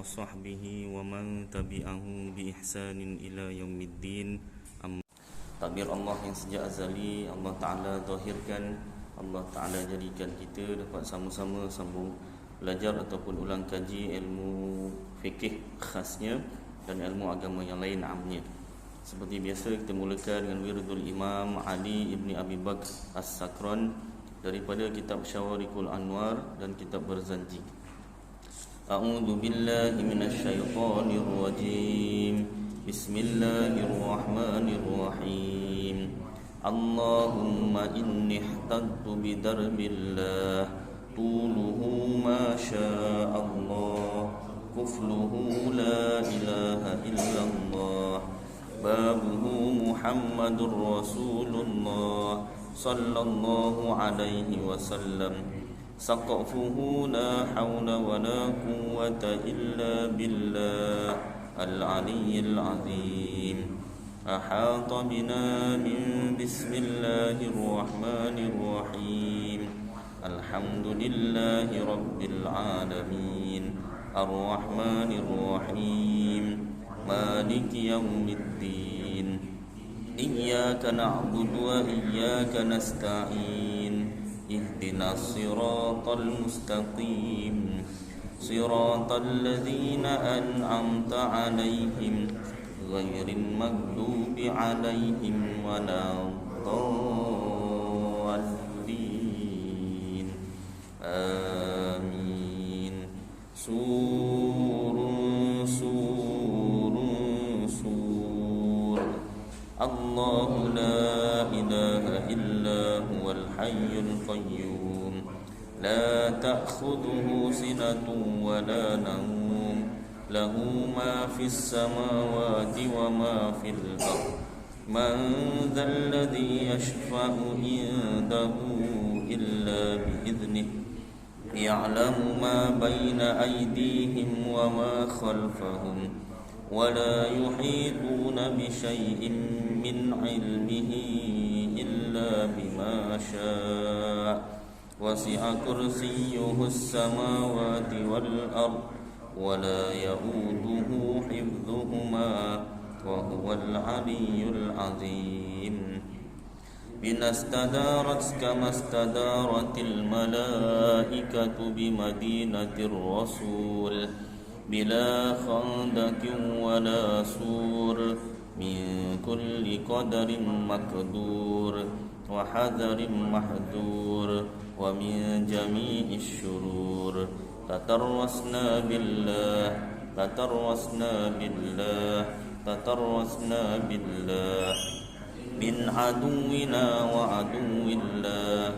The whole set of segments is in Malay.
وصحبه ومن تبعه بإحسان إلى يوم الدين. Takbir Allah yang sejak azali Allah Ta'ala zahirkan, Allah Ta'ala jadikan kita dapat sama-sama sambung belajar ataupun ulang kaji ilmu fikih khasnya dan ilmu agama yang lain amnya. Seperti biasa kita mulakan dengan wirdul Imam Ali ibn Abi Bakr As-Sakran daripada kitab Syawarikul Anwar dan kitab Barzanji. A'udzu billahi minasyaitonir rajim. Bismillahirrahmanirrahim. Allahumma inni ihtajtu bidarbillah tuluhu ma sya'allah kufluhu la ilaha illallah babuhu Muhammadur Rasulullah sallallahu alaihi wasallam saqafuhu la hawla wa la quwwata illa billah al-aliyyil azim ahata bina min bismillahirrahmanirrahim alhamdulillahi rabbil alamin arrahmanirrahim maliki yaumiddin iyyaka na'budu wa iyyaka nasta'in ihdinas siratal mustaqim siratal ladzina an'amta 'alaihim ghairil maghdubi 'alaihim waladdallin. Amin. Sur Allahu la ilaha illa huwal hayyul qayyum la ta'khudhuhu sinatun wa la nawm lahu ma fis samawati wa ma fil ardh man dhal ladzi yashfa'u indahu illa bi idhnihi ya'lamu ma bayna aydihim wa ma khalfahum wa la yuhituna bi shay'in min 'ilmihi illa bima syaa wasi'a kursiyyuhu as-samawati wal ardh wa la ya'uduhu hifdhuhuma wa huwal 'aliyyul 'azim. Binastadarat kama stadaratil malaikatu bimadinatir rasul bila khandakin wala sur min kulli qadarin makdur wa hadarin mahdur wa min jami'is syurur tatarwasna billah min aduwina wa aduwillah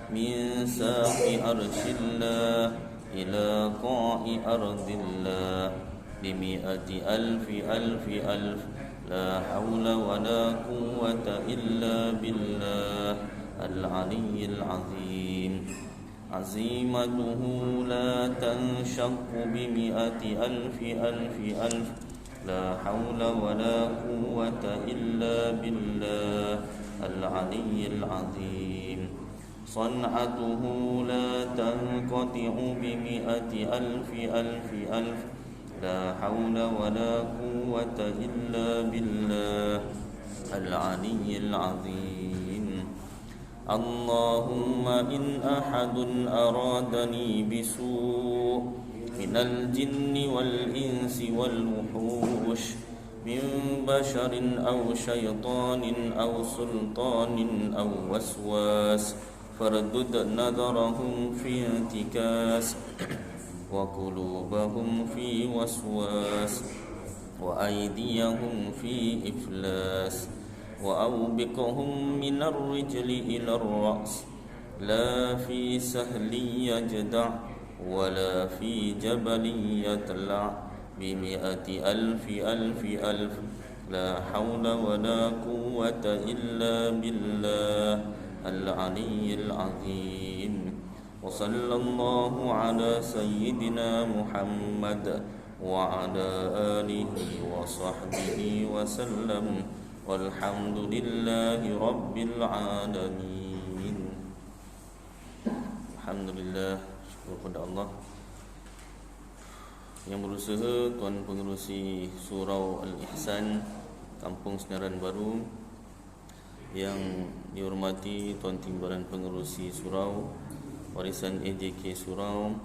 min saqi arshillah ila qa'i ardillah bimi'ati alfi la hawla wa la quwwata illa billah al-aliyyil azim. Azimatuhu la tanshaqqu bimi'ati alfi la hawla wa la quwwata illa billah al-aliyyil azim. San'atuhu la tanqati'u bimi'ati alfi la hawla wa la quwwata illa billah al-aliyyil azim. Allahumma in ahadun aradani bisu' minal jinni wal insi wal wuhush min basharin aw syaitanin aw sultanin aw waswas fardud nadarahum fi intikas wa qulubahum fi waswas wa aydiyahum fi iflas wa awbiqhum minar rijli ila ar-ra's la fi sahli yajda' wa la fi jabali yatla' bimi'ati alfi la hawla wa la quwwata illa billah al-aliyyil azim. Wa sallallahu ala sayyidina Muhammad wa ala alihi wa sahbihi wa sallam walhamdulillahi rabbil alamin. Alhamdulillah, syukur kepada Allah. yang berusaha, Tuan Pengerusi Surau Al-Ihsan Kampung Senaran Baru, yang dihormati Tuan Timbalan Pengerusi Surau Warisan AJK Surau,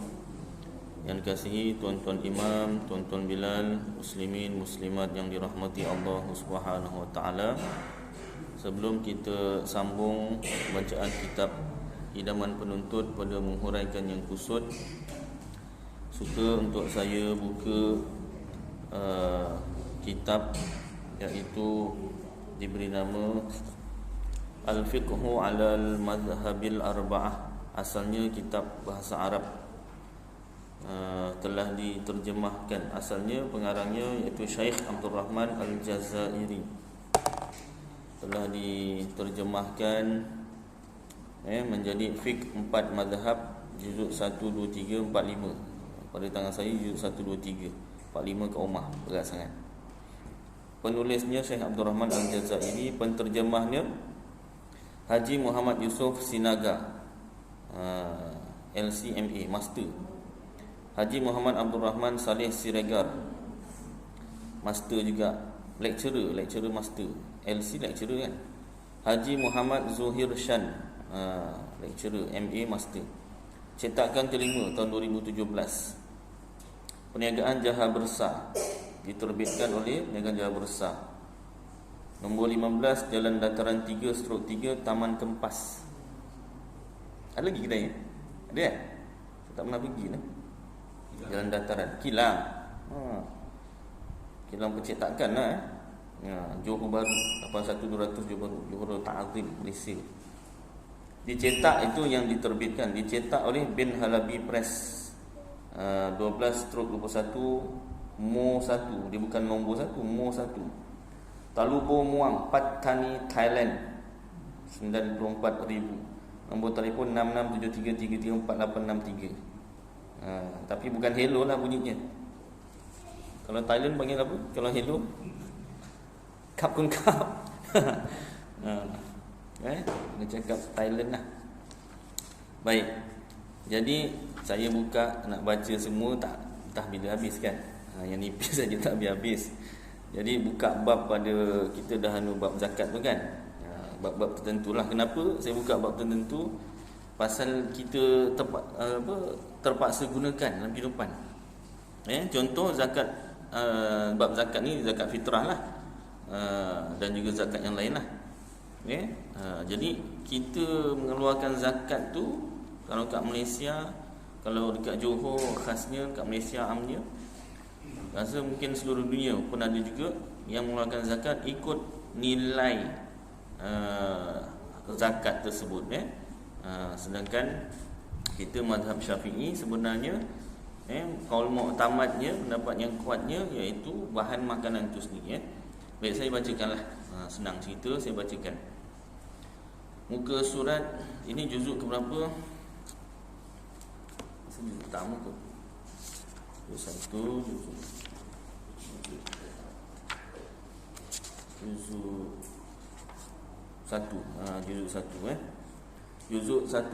yang dikasihi tuan-tuan imam, tuan-tuan Bilal, muslimin muslimat yang dirahmati Allah Subhanahu wa taala. Sebelum kita sambung bacaan kitab Idaman Penuntut pada menghuraikan yang kusut, suka untuk saya buka kitab iaitu diberi nama Al-Fiqhu 'ala al-Madhhabil Arba'ah. Asalnya kitab bahasa Arab, telah diterjemahkan. Asalnya pengarangnya iaitu Syekh Abdul Rahman Al-Jazairi, telah diterjemahkan menjadi Fiqh 4 Madhab juzuk 1, 2, 3, 4, 5. Pada tangan saya juzuk 1, 2, 3, 4, 5 kat rumah, berat sangat. Penulisnya Syekh Abdul Rahman Al-Jazairi, penterjemahnya Haji Muhammad Yusof Sinaga, LCMA Master. Haji Muhammad Abdul Rahman Saleh Siregar, Master juga, lecturer master. LC lecturer kan. Haji Muhammad Zuhir Shan, lecturer MA Master. Cetakan kelima tahun 2017. Perniagaan Jaha Bersah, diterbitkan oleh Perniagaan Jaha Bersah. Nombor 15, Jalan Dataran 3/3, Taman Kempas. Ada lagi kedai? Ada kan? Saya tak pernah pergi lah. Jalan Dataran Kilang, Kilang percetakan lah Johor Baru 81200 Johor Ta'zim, Malaysia. Dicetak itu yang diterbitkan, dicetak oleh Bin Halabi Press, 12/21 Mo 1. Dia bukan nombor 1, Mo 1. Talubo Muang, Pattani, Thailand, 94,000. Nombor telefon 6673334863. Tapi bukan hello lah bunyinya. Kalau Thailand panggil apa? Kalau hello, kap kun kap. Dia cakap Thailand lah. Baik. Jadi saya buka nak baca semua, tak entah bila habis kan. Yang nipis saja tak habis-habis. Jadi buka bab pada kita dah bab zakat tu kan. Bab-bab tertentu lah. Kenapa saya buka bab tertentu? Pasal kita terpaksa gunakan dalam kehidupan. Contoh zakat, bab zakat ni zakat fitrah lah, dan juga zakat yang lain lah. Jadi kita mengeluarkan zakat tu, kalau kat Malaysia, kalau dekat Johor khasnya, kat Malaysia amnya, rasa mungkin seluruh dunia pun ada juga yang mengeluarkan zakat ikut nilai zakat tersebut. Sedangkan kita mazhab Syafi'i sebenarnya qaul mu'tamadnya, pendapat yang kuatnya iaitu bahan makanan itu sendiri. Baik, saya bacakanlah, senang cerita saya bacakan. Muka surat ini juzuk ke berapa? Juzuk pertama ke? Juzuk 1. Juzuk 1. Juzuk 1 Juzuk 1.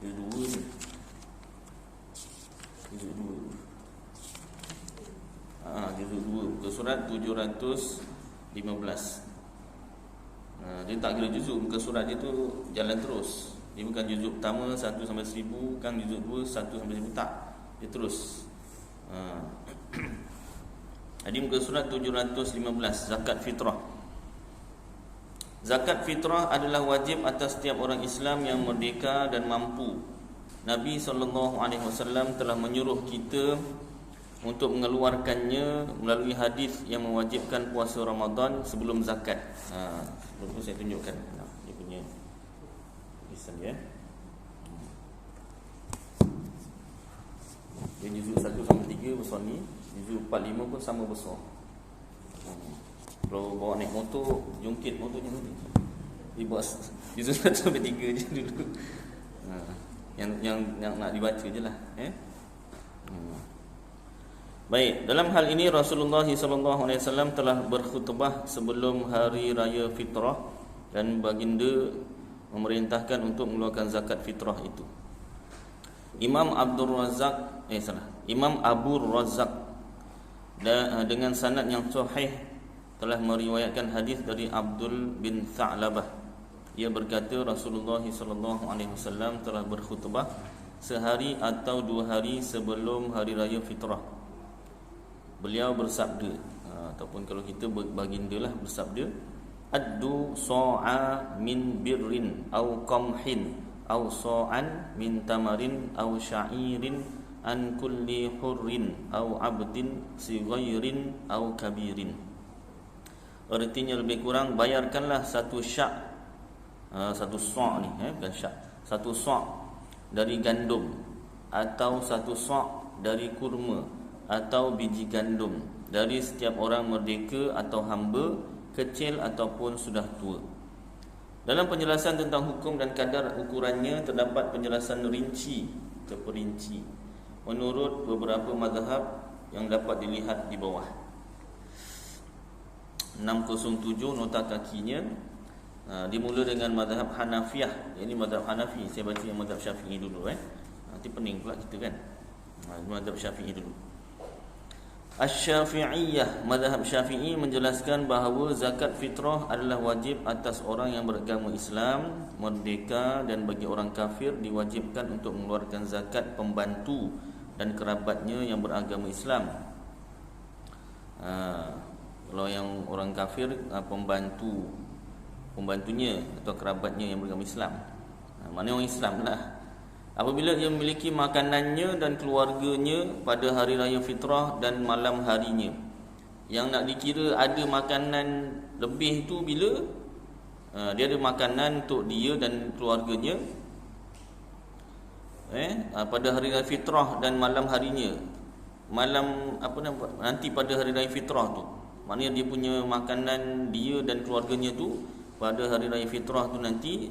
Juzuk 2 ni. Juzuk 2. Juzuk 2 muka surat 715. Dia tak kira juzuk, muka surat dia tu jalan terus. Dia bukan juzuk pertama 1 sampai 1000, bukan juzuk 2 1 sampai 1000, tak. Dia terus. Jadi muka surat 715, zakat fitrah. Zakat fitrah adalah wajib atas setiap orang Islam yang merdeka dan mampu. Nabi SAW telah menyuruh kita untuk mengeluarkannya melalui hadis yang mewajibkan puasa Ramadan sebelum zakat. Sebelum tu saya tunjukkan dia punya tulisan dia. Dia juzuk 1 sampai 3 besar ni, juzuk 4, 5 pun sama besar. Kalau bawa naik motor, jungkit motornya nanti. Dia buat juzuk 1 sampai 3 je dulu. Yang nak dibaca je lah. Baik, dalam hal ini Rasulullah SAW telah berkhutbah sebelum hari raya fitrah dan baginda memerintahkan untuk mengeluarkan zakat fitrah itu. Imam Abdul Razak Imam Abu Razzaq dengan sanad yang sahih telah meriwayatkan hadis dari Abdul bin Tha'labah. Ia berkata Rasulullah sallallahu alaihi wasallam telah berkhutbah sehari atau 2 hari sebelum hari raya fitrah. Beliau bersabda, ataupun kalau kita bagindalah bersabda, addu sa'a min birrin au qamhin au sa'an min tamarin au sya'irin an kulli hurrin au abdin sighairin au kabirin. Artinya lebih kurang, bayarkanlah satu syak, satu sa' ni, bukan syak, satu sa' dari gandum, atau satu sa' dari kurma atau biji gandum dari setiap orang merdeka atau hamba, kecil ataupun sudah tua. Dalam penjelasan tentang hukum dan kadar ukurannya terdapat penjelasan rinci atau perinci menurut beberapa mazhab yang dapat dilihat di bawah. 607 nota kakinya. Dimula dengan mazhab Hanafiyah. Ini mazhab Hanafi. Saya baca yang mazhab Syafi'i dulu nanti pening pula kita kan. Mazhab Syafi'i dulu. Asy-Syafi'iyah, mazhab Syafi'i menjelaskan bahawa zakat fitrah adalah wajib atas orang yang beragama Islam, merdeka, dan bagi orang kafir diwajibkan untuk mengeluarkan zakat pembantu dan kerabatnya yang beragama Islam. Kalau yang orang kafir, pembantunya atau kerabatnya yang beragama Islam, maknanya orang Islam lah. Apabila ia memiliki makanannya dan keluarganya pada hari raya fitrah dan malam harinya. Yang nak dikira ada makanan lebih tu bila dia ada makanan untuk dia dan keluarganya pada hari raya fitrah dan malam harinya. Malam nanti pada hari raya fitrah tu, maknanya dia punya makanan dia dan keluarganya tu pada hari raya fitrah tu nanti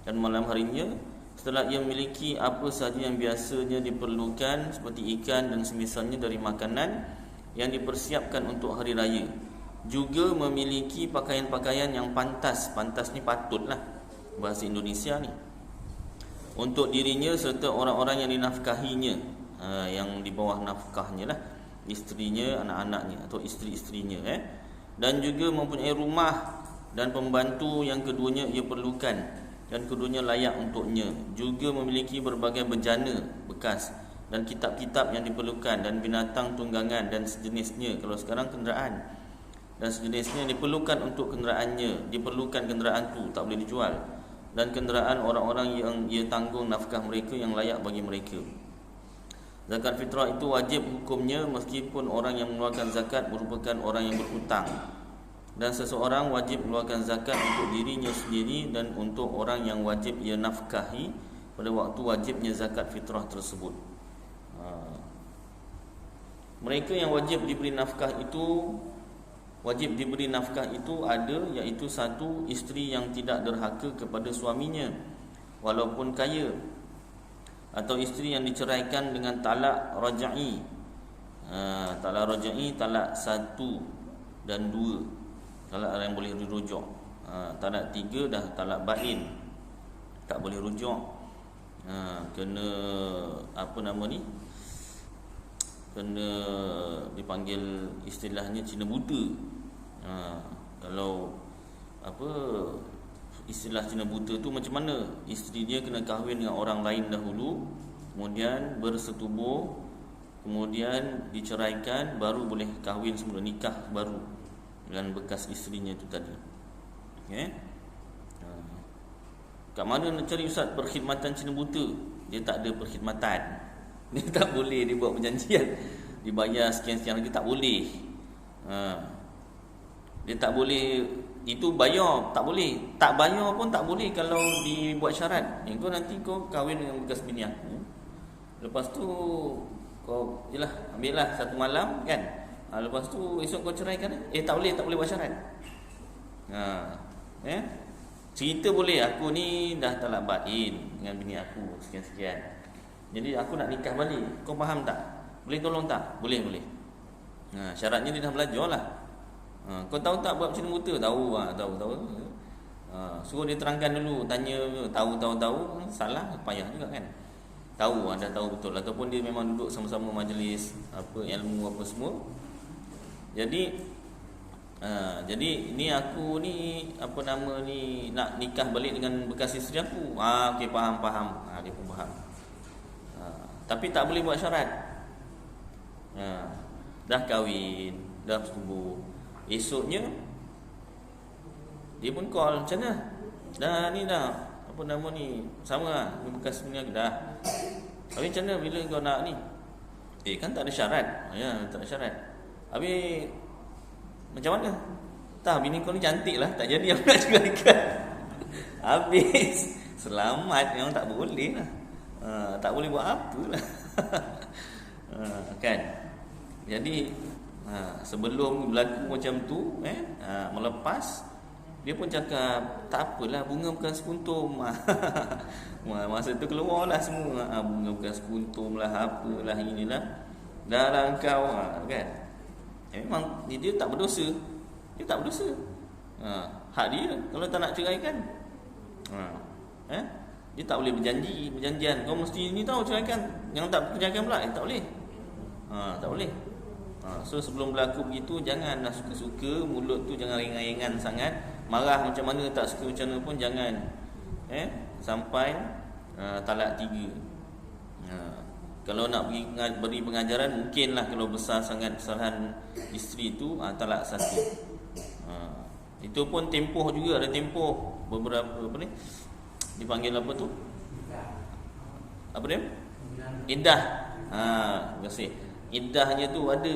dan malam harinya, setelah ia memiliki apa sahaja yang biasanya diperlukan seperti ikan dan semisalnya dari makanan yang dipersiapkan untuk hari raya. Juga memiliki pakaian-pakaian yang pantas ni patutlah bahasa Indonesia ni, untuk dirinya serta orang-orang yang dinafkahinya, yang di bawah nafkahnya lah, isterinya, anak-anaknya atau isteri-isterinya, dan juga mempunyai rumah dan pembantu yang keduanya ia perlukan dan keduanya layak untuknya. Juga memiliki berbagai bejana bekas dan kitab-kitab yang diperlukan, dan binatang tunggangan dan sejenisnya, kalau sekarang kenderaan dan sejenisnya diperlukan untuk kenderaannya, diperlukan kenderaan tu, tak boleh dijual, dan kenderaan orang-orang yang ia tanggung nafkah mereka yang layak bagi mereka. Zakat fitrah itu wajib hukumnya meskipun orang yang mengeluarkan zakat merupakan orang yang berhutang, dan seseorang wajib mengeluarkan zakat untuk dirinya sendiri dan untuk orang yang wajib ia nafkahi pada waktu wajibnya zakat fitrah tersebut. Mereka yang wajib diberi nafkah itu ada, iaitu satu, isteri yang tidak derhaka kepada suaminya walaupun kaya, atau isteri yang diceraikan dengan talak raj'i. Talak raj'i, talak 1 dan 2, talak yang boleh dirujuk. Talak 3 dah talak bain, tak boleh rujuk. Kena kena dipanggil istilahnya Cina buta. Kalau istilah Cina buta tu macam mana? Isteri dia kena kahwin dengan orang lain dahulu, kemudian bersetubuh, kemudian diceraikan, baru boleh kahwin semula, nikah baru dengan bekas isterinya itu tadi. Kat mana nak cari ustaz perkhidmatan Cina buta? Dia tak ada perkhidmatan. Dia tak boleh dia buat perjanjian dibayar sekian-sekian lagi, tak boleh. Dia tak boleh, itu bayar tak boleh, tak bayar pun tak boleh kalau dibuat syarat. Kau nanti kau kahwin dengan bekas bini aku, lepas tu kau ambillah 1 malam kan, lepas tu esok kau ceraikan. Tak boleh buat syarat. Cerita boleh, aku ni dah talak bain dengan bini aku sekian-sekian, jadi aku nak nikah balik, kau faham tak? Boleh tolong tak? Boleh. Syaratnya dia dah belajar lah. Kau tahu tak bab Cina buta? Tahu. Suruh dia terangkan dulu, tanya tahu, salah payah juga kan. dah tahu betul, ataupun dia memang duduk sama-sama majlis apa ilmu apa semua. Jadi ni aku ni apa nama ni nak nikah balik dengan bekas isteri aku. Okey, faham. Dia pun faham. Tapi tak boleh buat syarat. Dah kahwin, dah bersetubuh. Esoknya dia pun call, macam mana? Dah ni dah apa nama ni sama lah, ni bekas punya aku dah. Habis macam mana bila kau nak ni? Kan tak ada syarat. Tak ada syarat. Habis macam mana? Tak, bini kau ni cantik lah, tak jadi aku nak ceraikan. Habis selamat, memang tak boleh lah. Tak boleh buat apa lah. Kan? Jadi sebelum berlaku macam tu, melepas, dia pun cakap, tak apalah, bunga bukan sekuntum. Masa tu keluarlah semua, bunga bukan sekuntum lah, apalah, inilah. Dah lah kau, kan? Memang dia tak berdosa. Dia tak berdosa. Hak dia kalau tak nak ceraikan. Dia tak boleh berjanjian. Kau mesti ni tahu ceraikan. Yang tak ceraikan pula, tak boleh. Tak boleh. So sebelum berlaku begitu, janganlah suka-suka, mulut tu jangan ringan-ringan sangat. Marah macam mana, tak suka macam mana pun jangan. Sampai talak 3. Kalau nak beri pengajaran, mungkinlah kalau besar sangat kesalahan isteri tu, talak 1. Itu pun tempoh juga, ada tempoh beberapa apa ni? Dipanggil apa tu? Apa dia? Iddah. Terima kasih. Iddahnya tu ada.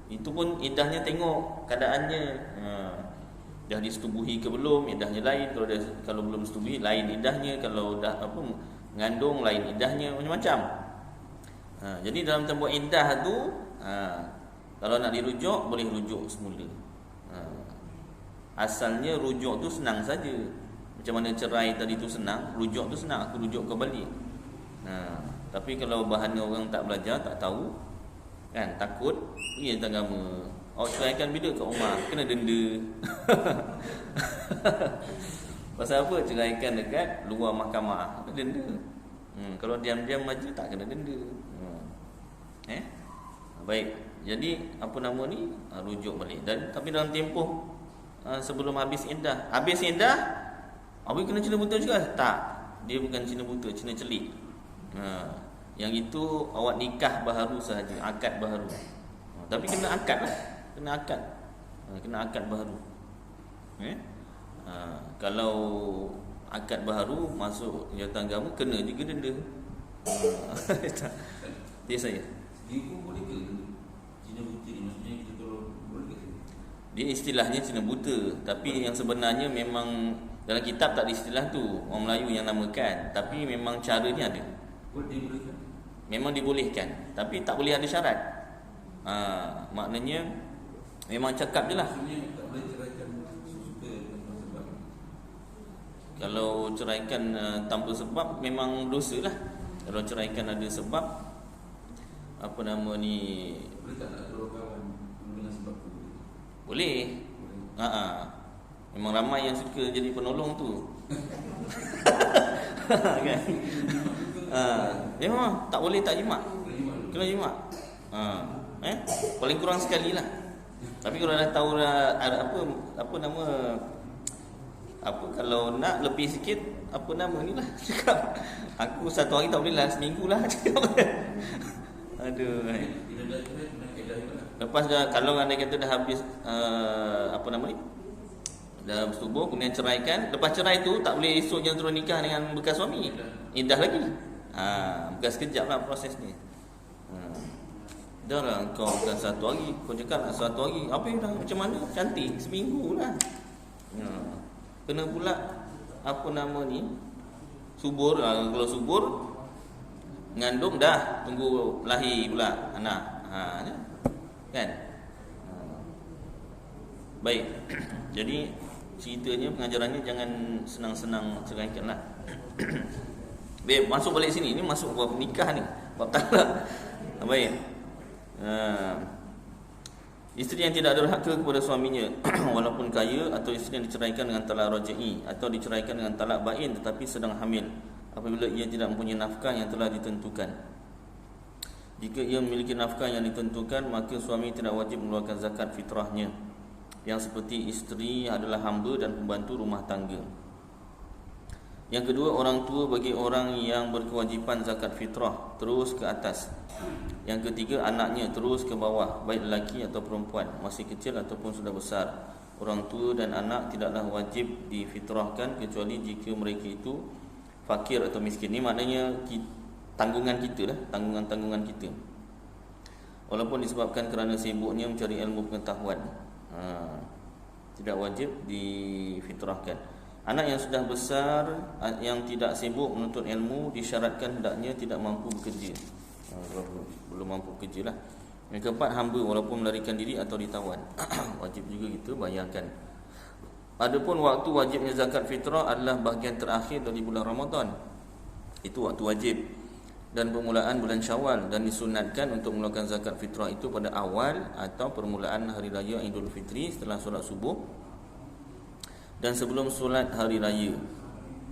Itu pun iddahnya tengok keadaannya. Dah disetubuhi ke belum, iddahnya lain. Kalau belum disetubuhi, lain iddahnya. Kalau dah apa mengandung, lain iddahnya, macam-macam. Jadi dalam tempoh iddah tu, kalau nak dirujuk, boleh rujuk semula. Asalnya rujuk tu senang saja. Macam mana cerai tadi tu senang, rujuk tu senang, aku rujuk kau balik. Tapi kalau bahannya orang tak belajar, tak tahu, kan, takut, pergi datang agama. Ceraikan bila kat rumah, kena denda. Pasal apa? Ceraikan dekat luar mahkamah, kena denda. Kalau diam-diam aja tak kena denda. Baik. Jadi apa nama ni, rujuk balik. Dan tapi dalam tempoh sebelum habis iddah. Habis iddah, habis kena cina buta juga? Tak. Dia bukan cina buta, cina celik. Yang itu awak nikah baharu sahaja, akad baharu. Tapi kena akad lah. Kena akad baharu. Kalau akad baharu masuk jawatan agama, kena juga denda. Dia saya. Dia pun boleh ke cina buta ni, maksudnya kita kalau boleh ke? Dia istilahnya cina buta, tapi yang sebenarnya memang dalam kitab tak ada istilah tu. Orang Melayu yang namakan, tapi memang caranya ada. Dibolehkan? Memang dibolehkan, tapi tak boleh ada syarat. Maknanya memang cakap je lah. Maksudnya tak boleh ceraikan suka tanpa sebab. Kalau ceraikan tanpa sebab, memang dosa lah. Kalau ceraikan ada sebab, apa nama ni, Boleh tak nak keluar kawan dengan sebab tu? boleh. Memang ramai yang suka jadi penolong tu. Kan? Memang tak boleh tak jimat. Kena jimat. Paling kurang sekali lah. Tapi kalau dah tahu dah apa nama, apa kalau nak lebih sikit, apa nama ni lah, cakap aku 1 hari tak boleh lah, seminggu lah, cakap. Aduh. Lepas dah, kalau anda kata dah habis apa nama ni, dah bersetubuh, kemudian ceraikan. Lepas cerai tu tak boleh esoknya terus nikah dengan bekas suami. Iddah lagi. Bukan sekejap lah proses ni. Dah lah kau bukan 1 hari, kau cakap nak 1 hari, habis dah macam mana? Cantik, seminggu lah. Kena pula apa nama ni, subur. Kalau subur ngandung dah, tunggu lahir pula anak. Kan? Baik. Jadi ceritanya, pengajarannya jangan senang-senang ceraikan lah. Baik, masuk balik sini. Ini masuk bab nikah ni, bab talak. Baik. Isteri yang tidak derhaka kepada suaminya walaupun kaya, atau isteri yang diceraikan dengan talak raj'i, atau diceraikan dengan talak bain tetapi sedang hamil, apabila ia tidak mempunyai nafkah yang telah ditentukan. Jika ia memiliki nafkah yang ditentukan, maka suami tidak wajib mengeluarkan zakat fitrahnya, yang seperti isteri adalah hamba dan pembantu rumah tangga. Yang kedua, orang tua bagi orang yang berkewajipan zakat fitrah terus ke atas. Yang ketiga, anaknya terus ke bawah, baik lelaki atau perempuan, masih kecil ataupun sudah besar. Orang tua dan anak tidaklah wajib difitrahkan kecuali jika mereka itu fakir atau miskin. Ini maknanya tanggungan kita lah, tanggungan kita. Walaupun disebabkan kerana sibuknya mencari ilmu pengetahuan, tidak wajib difitrahkan. Anak yang sudah besar yang tidak sibuk menuntut ilmu disyaratkan hendaknya tidak mampu bekerja. Belum mampu bekerja lah. Yang keempat, hamba walaupun melarikan diri atau ditawan. Wajib juga kita bayarkan. Adapun waktu wajibnya zakat fitrah adalah bahagian terakhir dari bulan Ramadan. Itu waktu wajib dan permulaan bulan Syawal, dan disunatkan untuk mengeluarkan zakat fitrah itu pada awal atau permulaan hari raya Idul Fitri setelah solat subuh dan sebelum solat hari raya,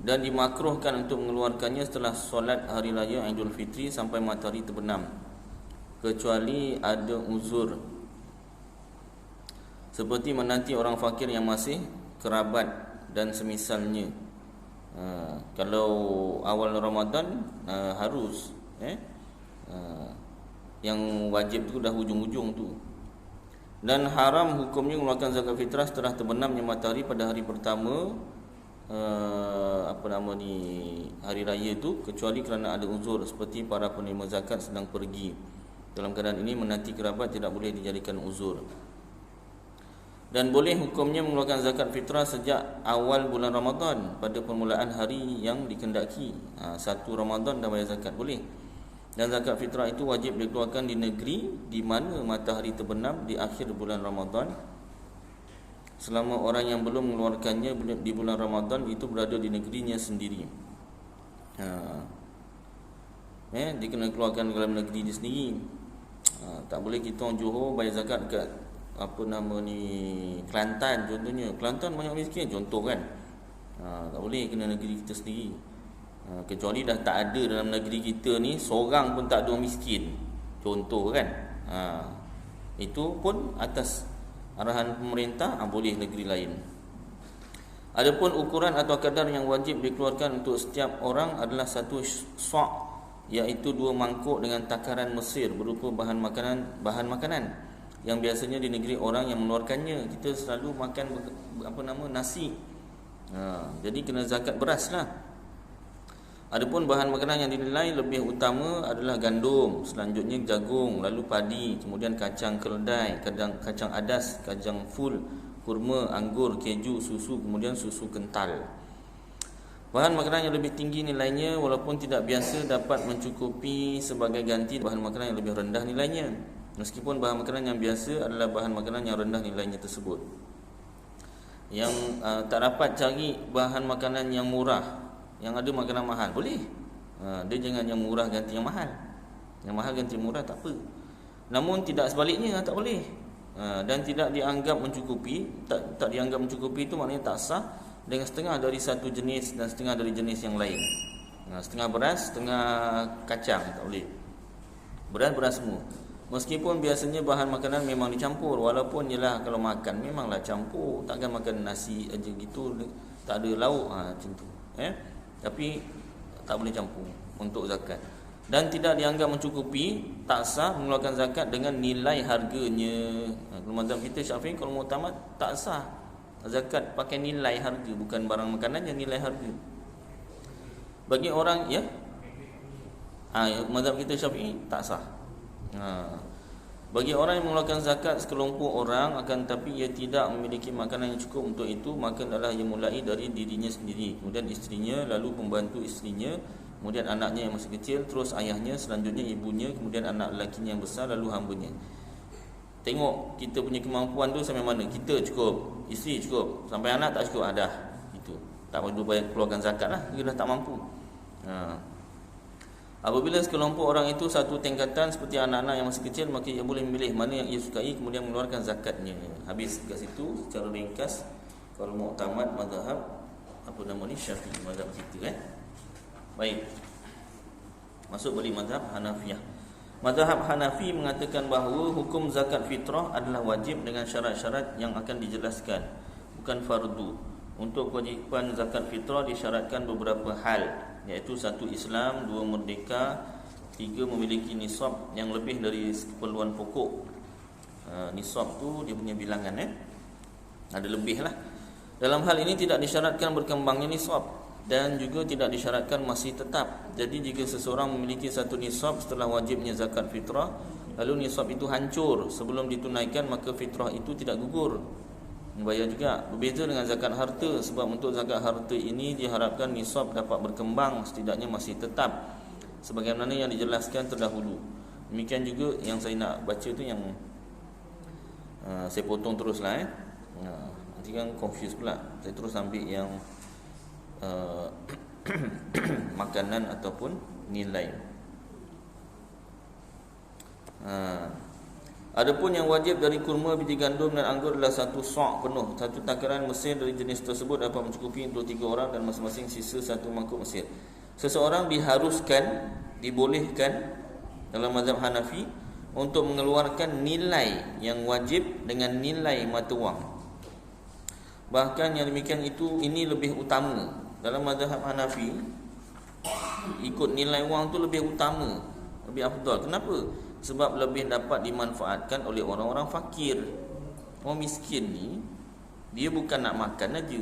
dan dimakruhkan untuk mengeluarkannya setelah solat hari raya Idul Fitri sampai matahari terbenam, kecuali ada uzur seperti menanti orang fakir yang masih kerabat dan semisalnya. Kalau awal Ramadan harus yang wajib tu dah hujung-hujung tu. Dan haram hukumnya mengeluarkan zakat fitrah setelah terbenamnya matahari pada hari pertama hari raya tu, kecuali kerana ada uzur seperti para penerima zakat sedang pergi. Dalam keadaan ini menanti kerabat tidak boleh dijadikan uzur. Dan boleh hukumnya mengeluarkan zakat fitrah sejak awal bulan Ramadan pada permulaan hari yang dikendaki. 1 Ramadan dah bayar zakat, boleh. Dan zakat fitrah itu wajib dikeluarkan di negeri di mana matahari terbenam di akhir bulan Ramadan, selama orang yang belum mengeluarkannya di bulan Ramadan itu berada di negerinya sendiri. Dia kena keluarkan dalam negeri dia sendiri. Tak boleh kita orang Johor bayar zakat dekat Kelantan contohnya. Kelantan banyak miskin contoh kan. Tak boleh, kena negeri kita sendiri. Kecuali dah tak ada dalam negeri kita ni seorang pun tak ada orang miskin contoh kan. Itu pun atas arahan pemerintah, boleh negeri lain. Adapun ukuran atau kadar yang wajib dikeluarkan untuk setiap orang adalah 1 sa', iaitu 2 mangkuk dengan takaran Mesir berupa bahan makanan yang biasanya di negeri orang yang mengeluarkannya. Kita selalu makan nasi. Jadi kena zakat beras lah. Adapun bahan makanan yang dinilai lebih utama adalah gandum, selanjutnya jagung, lalu padi, kemudian kacang keledai, kacang adas, kacang full, kurma, anggur, keju, susu, kemudian susu kental. Bahan makanan yang lebih tinggi nilainya walaupun tidak biasa dapat mencukupi sebagai ganti bahan makanan yang lebih rendah nilainya, meskipun bahan makanan yang biasa adalah bahan makanan yang rendah nilainya tersebut. Yang tak dapat cari bahan makanan yang murah, yang ada makanan mahal, boleh. Dia jangan yang murah ganti yang mahal, yang mahal ganti murah, tak apa. Namun tidak sebaliknya, tak boleh. Dan tidak dianggap mencukupi. Tak dianggap mencukupi itu maknanya tak sah dengan setengah dari satu jenis dan setengah dari jenis yang lain. Setengah beras, setengah kacang, tak boleh. Beras semua. Meskipun biasanya bahan makanan memang dicampur, walaupun jelah kalau makan memanglah campur, takkan makan nasi aja gitu tak ada lauk macam tu. Tapi tak boleh campur untuk zakat. Dan tidak dianggap mencukupi, tak sah mengeluarkan zakat dengan nilai harganya. Kalau mazhab kita Syafi'i, kalau muktamad tak sah zakat pakai nilai harga, bukan barang makanan yang nilai harga. Bagi orang mazhab kita Syafi'i tak sah. Bagi orang yang mengeluarkan zakat sekelompok orang akan tapi ia tidak memiliki makanan yang cukup untuk itu, maka adalah ia mulai dari dirinya sendiri, kemudian isterinya, lalu pembantu isterinya, kemudian anaknya yang masih kecil, terus ayahnya, selanjutnya ibunya, kemudian anak lelakinya yang besar, lalu hambanya. Tengok kita punya kemampuan tu sampai mana. Kita cukup, isteri cukup, sampai anak tak cukup, dah itu tak perlu bayar keluarkan zakat lah, dia dah tak mampu. Apabila sekelompok orang itu satu tingkatan seperti anak-anak yang masih kecil, maka ia boleh memilih mana yang ia sukai kemudian mengeluarkan zakatnya. Habis kat situ secara ringkas kalau muktamad mazhab Syafi'i, mazhab kita Baik. Masuk balik mazhab Hanafiyah. Mazhab Hanafi mengatakan bahawa hukum zakat fitrah adalah wajib dengan syarat-syarat yang akan dijelaskan, bukan fardu. Untuk kewajipan zakat fitrah disyaratkan beberapa hal, iaitu 1. Islam, 2. Merdeka, 3. Memiliki nisab yang lebih dari keperluan pokok. Nisab tu dia punya bilangan, ada lebih lah. Dalam hal ini tidak disyaratkan berkembangnya nisab dan juga tidak disyaratkan masih tetap. Jadi jika seseorang memiliki satu nisab setelah wajibnya zakat fitrah, lalu nisab itu hancur sebelum ditunaikan, maka fitrah itu tidak gugur, membayar juga. Berbeza dengan zakat harta, sebab untuk zakat harta ini diharapkan nisab dapat berkembang, setidaknya masih tetap, sebagaimana yang dijelaskan terdahulu. Demikian juga yang saya nak baca tu yang saya potong teruslah nanti kan confuse pula. Saya terus ambil yang makanan ataupun nilai. Adapun yang wajib dari kurma, biji gandum dan anggur adalah 1 sa' penuh. 1 takaran Mesir dari jenis tersebut dapat mencukupi untuk 3 orang dan masing-masing sisa 1 mangkuk Mesir. Seseorang diharuskan, dibolehkan dalam mazhab Hanafi untuk mengeluarkan nilai yang wajib dengan nilai mata wang. Bahkan yang demikian ini lebih utama. Dalam mazhab Hanafi, ikut nilai wang tu lebih utama, lebih afdal. Kenapa? Sebab lebih dapat dimanfaatkan oleh orang-orang fakir. Orang miskin ni, dia bukan nak makan aja,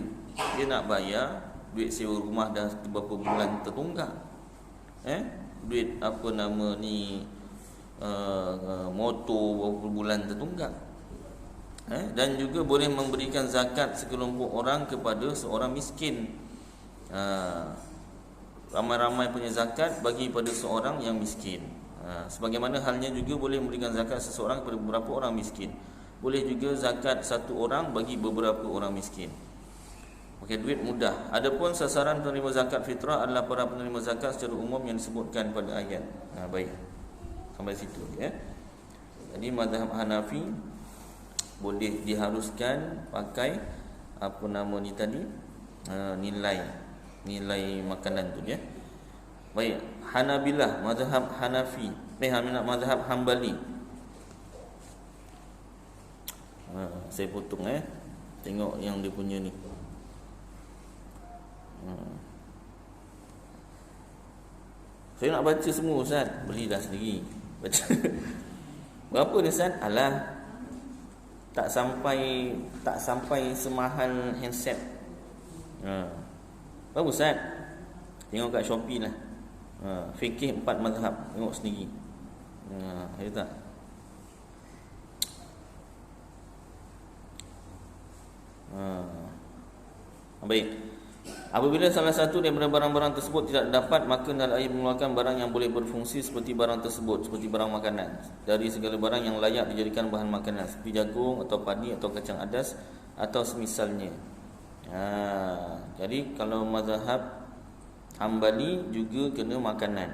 dia nak bayar duit sewa rumah dah beberapa bulan tertunggak. Duit apa nama ni, motor beberapa bulan tertunggak. Dan juga boleh memberikan zakat sekelompok orang kepada seorang miskin. Ramai-ramai punya zakat bagi pada seorang yang miskin. Sebagaimana halnya juga boleh memberikan zakat seseorang kepada beberapa orang miskin. Boleh juga zakat satu orang bagi beberapa orang miskin. Pakai duit mudah. Adapun sasaran penerima zakat fitrah adalah para penerima zakat secara umum yang disebutkan pada ayat. Baik. Sampai situ ya. Jadi mazhab Hanafi boleh diharuskan pakai apa nama ni tadi, nilai makanan tu ya. Baik, Hanabilah, mazhab Hanafi, mazhab Hambali. Saya potong tengok yang dia punya ni. Saya nak baca semua Ustaz, belilah sendiri baca. Berapa ni Ustaz? Alah, tak sampai semahal handset. Bagus Ustaz. Tengok kat Shopee lah. Fikih 4 mazhab, tengok sendiri. Ada tak? Baik. Apabila salah satu daripada barang-barang tersebut tidak dapat, maka hendaklah ia mengeluarkan barang yang boleh berfungsi seperti barang tersebut, seperti barang makanan, dari segala barang yang layak dijadikan bahan makanan, seperti jagung atau padi atau kacang adas atau semisalnya. Jadi kalau mazhab Hambali juga kena makanan.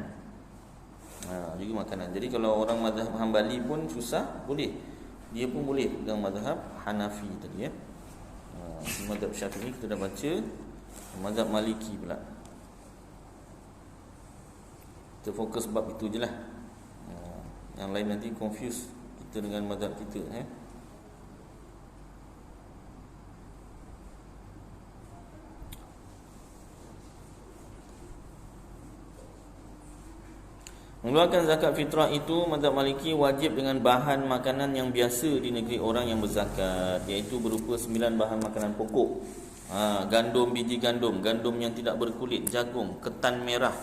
Juga makanan. Jadi kalau orang mazhab Hambali pun susah, boleh. Dia pun boleh dengan mazhab Hanafi tadi ya. Mazhab Syafi'i kita dah baca. Mazhab Maliki pula. Kita fokus bab itu je lah. Yang lain nanti confuse kita dengan mazhab kita Mengeluarkan zakat fitrah itu, mazhab Maliki wajib dengan bahan makanan yang biasa di negeri orang yang berzakat, iaitu berupa 9 bahan makanan pokok. Gandum, biji gandum, gandum yang tidak berkulit, jagung, ketan merah,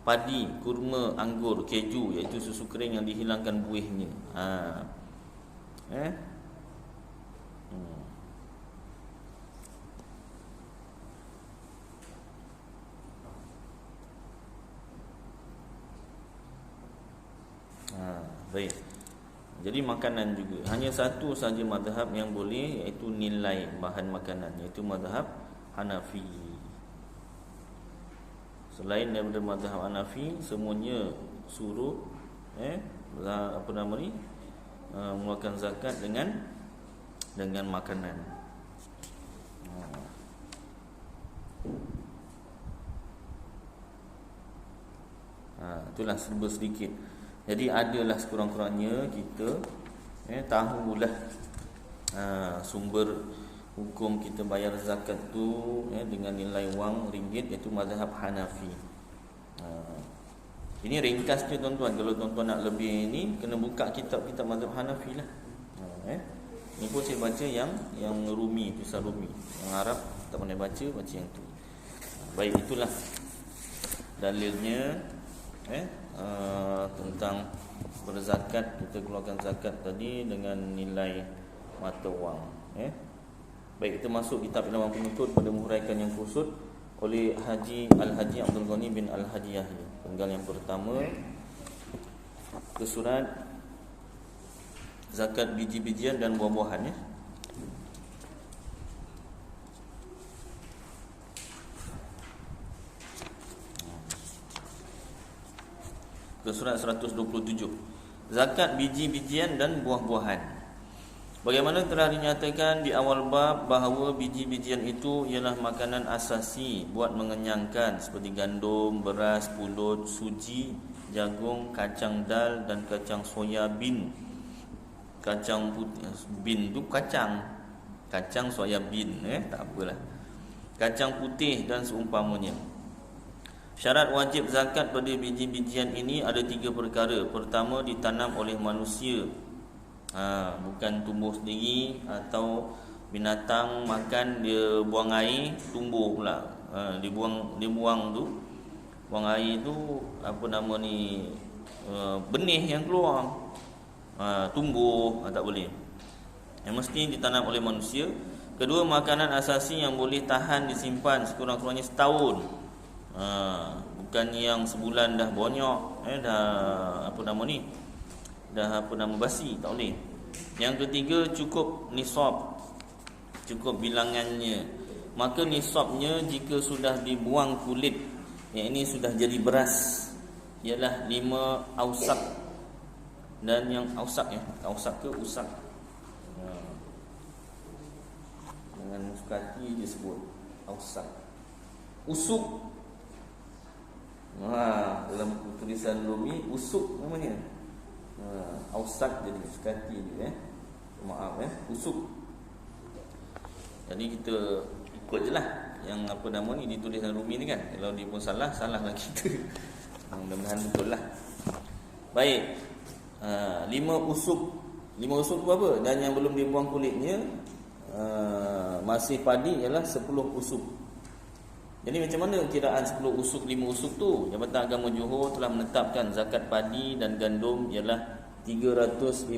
padi, kurma, anggur, keju, iaitu susu kering yang dihilangkan buihnya. Baik. Jadi makanan juga. Hanya satu saja mazhab yang boleh, iaitu nilai bahan makanan, iaitu mazhab Hanafi. Selain daripada mazhab Hanafi, semuanya suruh mengeluarkan zakat dengan makanan. itulah serba sedikit. Jadi adalah sekurang-kurangnya kita tahulah sumber hukum kita bayar zakat tu dengan nilai wang ringgit, iaitu mazhab Hanafi. Ini ringkasnya tuan-tuan. Kalau tuan-tuan nak lebih ini, kena buka kitab-kitab mazhab Hanafi lah. Ini pun saya baca yang Rumi, tulisan Rumi. Yang Arab tak pandai baca yang tu. Baik, itulah dalilnya tentang berzakat. Kita keluarkan zakat tadi dengan nilai mata wang. Baik, kita masuk kitab Ilmu Penuntut pada menghuraikan yang kusut oleh Al-Haji Abdul Ghani bin Al-Haji Yahya. Penggal yang pertama ke surat zakat biji-bijian dan buah-buahan ke surat 127. Zakat biji-bijian dan buah-buahan. Bagaimana telah dinyatakan di awal bab bahawa biji-bijian itu ialah makanan asasi buat mengenyangkan, seperti gandum, beras, pulut, suji, jagung, kacang dal dan kacang soya bin. Kacang putih bin tu kacang soya bin, tak apalah. Kacang putih dan seumpamanya. Syarat wajib zakat pada biji-bijian ini ada 3 perkara. Pertama, ditanam oleh manusia, bukan tumbuh sendiri, atau binatang makan dia buang air tumbuh pula. Dia buang tu, buang air tu benih yang keluar, tumbuh, tak boleh. Yang mesti ditanam oleh manusia. Kedua, makanan asasi yang boleh tahan disimpan sekurang-kurangnya setahun. Bukan yang sebulan dah bonyok, dah basi, tak boleh. Yang ketiga, cukup nisab, cukup bilangannya. Maka nisabnya jika sudah dibuang kulit, yang ini sudah jadi beras, ialah 5 ausak. Dan yang ausak ausak ke usak, dengan muskati dia sebut ausak. Usuk, dalam tulisan Rumi usuk namanya. Ausak jadi sekati dia, maaf usuk. Jadi kita ikut je lah yang ditulis dalam Rumi ni kan. Kalau dia pun salahlah kita. Mudah-mudahan betul lah. Baik, 5 usuk. 5 usuk tu apa? Dan yang belum dibuang kulitnya masih padi ialah 10 usuk. Jadi macam mana kiraan 10 usuk, 5 usuk tu? Jabatan Agama Johor telah menetapkan zakat padi dan gandum ialah 358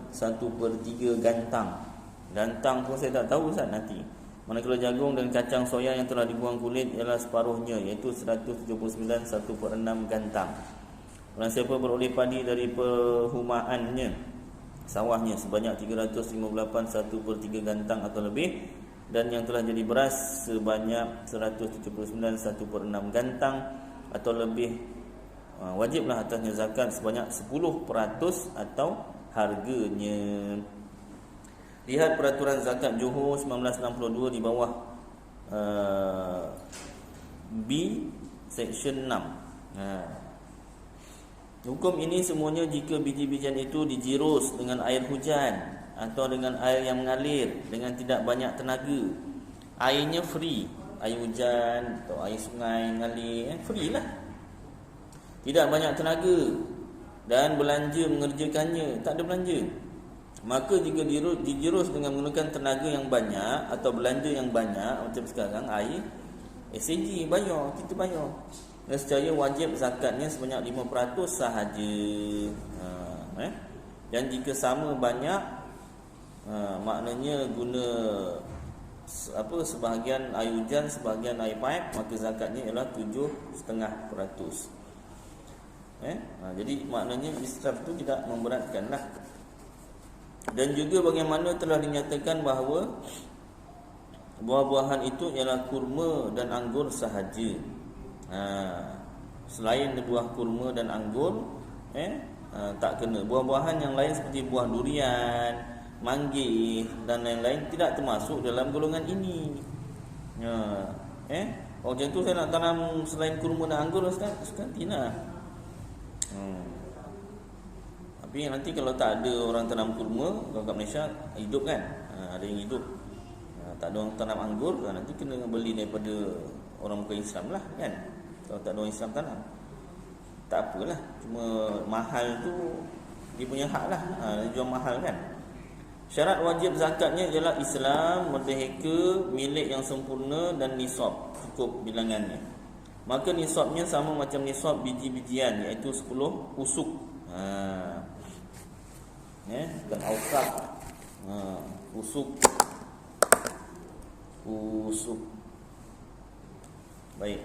1/3 gantang. Gantang pun saya tak tahu Ustaz nanti. Manakala jagung dan kacang soya yang telah dibuang kulit ialah separuhnya, iaitu 179 1/6 gantang. Orang siapa beroleh padi dari perhumaannya, sawahnya, sebanyak 358 1/3 gantang atau lebih, dan yang telah jadi beras sebanyak 179 1/6 gantang atau lebih, wajiblah atasnya zakat sebanyak 10% atau harganya. Lihat peraturan zakat Johor 1962 di bawah B section 6. Hukum ini semuanya jika biji-bijian itu dijirus dengan air hujan atau dengan air yang mengalir dengan tidak banyak tenaga. Airnya free, air hujan atau air sungai mengalir, free lah. Tidak banyak tenaga dan belanja mengerjakannya, tak ada belanja. Maka jika dijirus dengan menggunakan tenaga yang banyak atau belanja yang banyak, macam sekarang air SAG banyak, kita banyak, nescaya wajib zakatnya sebanyak 5% sahaja. Dan jika sama banyak, maknanya guna sebahagian air hujan, sebahagian air pipe, maka zakatnya ialah 7,5%. Jadi maknanya israf itu tidak memberatkanlah. Dan juga bagaimana telah dinyatakan bahawa buah-buahan itu ialah kurma dan anggur sahaja. Selain buah kurma dan anggur, tak kena. Buah-buahan yang lain seperti buah durian, manggis dan lain-lain tidak termasuk dalam golongan ini. Macam tu saya nak tanam selain kurma dan anggur sekarang tidak. Tapi nanti kalau tak ada orang tanam kurma, kalau kat Malaysia hidup kan, ada yang hidup, tak ada orang tanam anggur, nanti kena beli daripada orang bukan Islam lah kan. Kalau tak ada orang Islam tanam, tak apalah, cuma mahal tu dia punya hak lah, dia jual mahal kan. Syarat wajib zakatnya ialah Islam, merdeka, milik yang sempurna dan nisab, cukup bilangannya. Maka nisabnya sama macam nisab biji-bijian, iaitu 10 usuk. Dan ausaq. Usuk. Baik.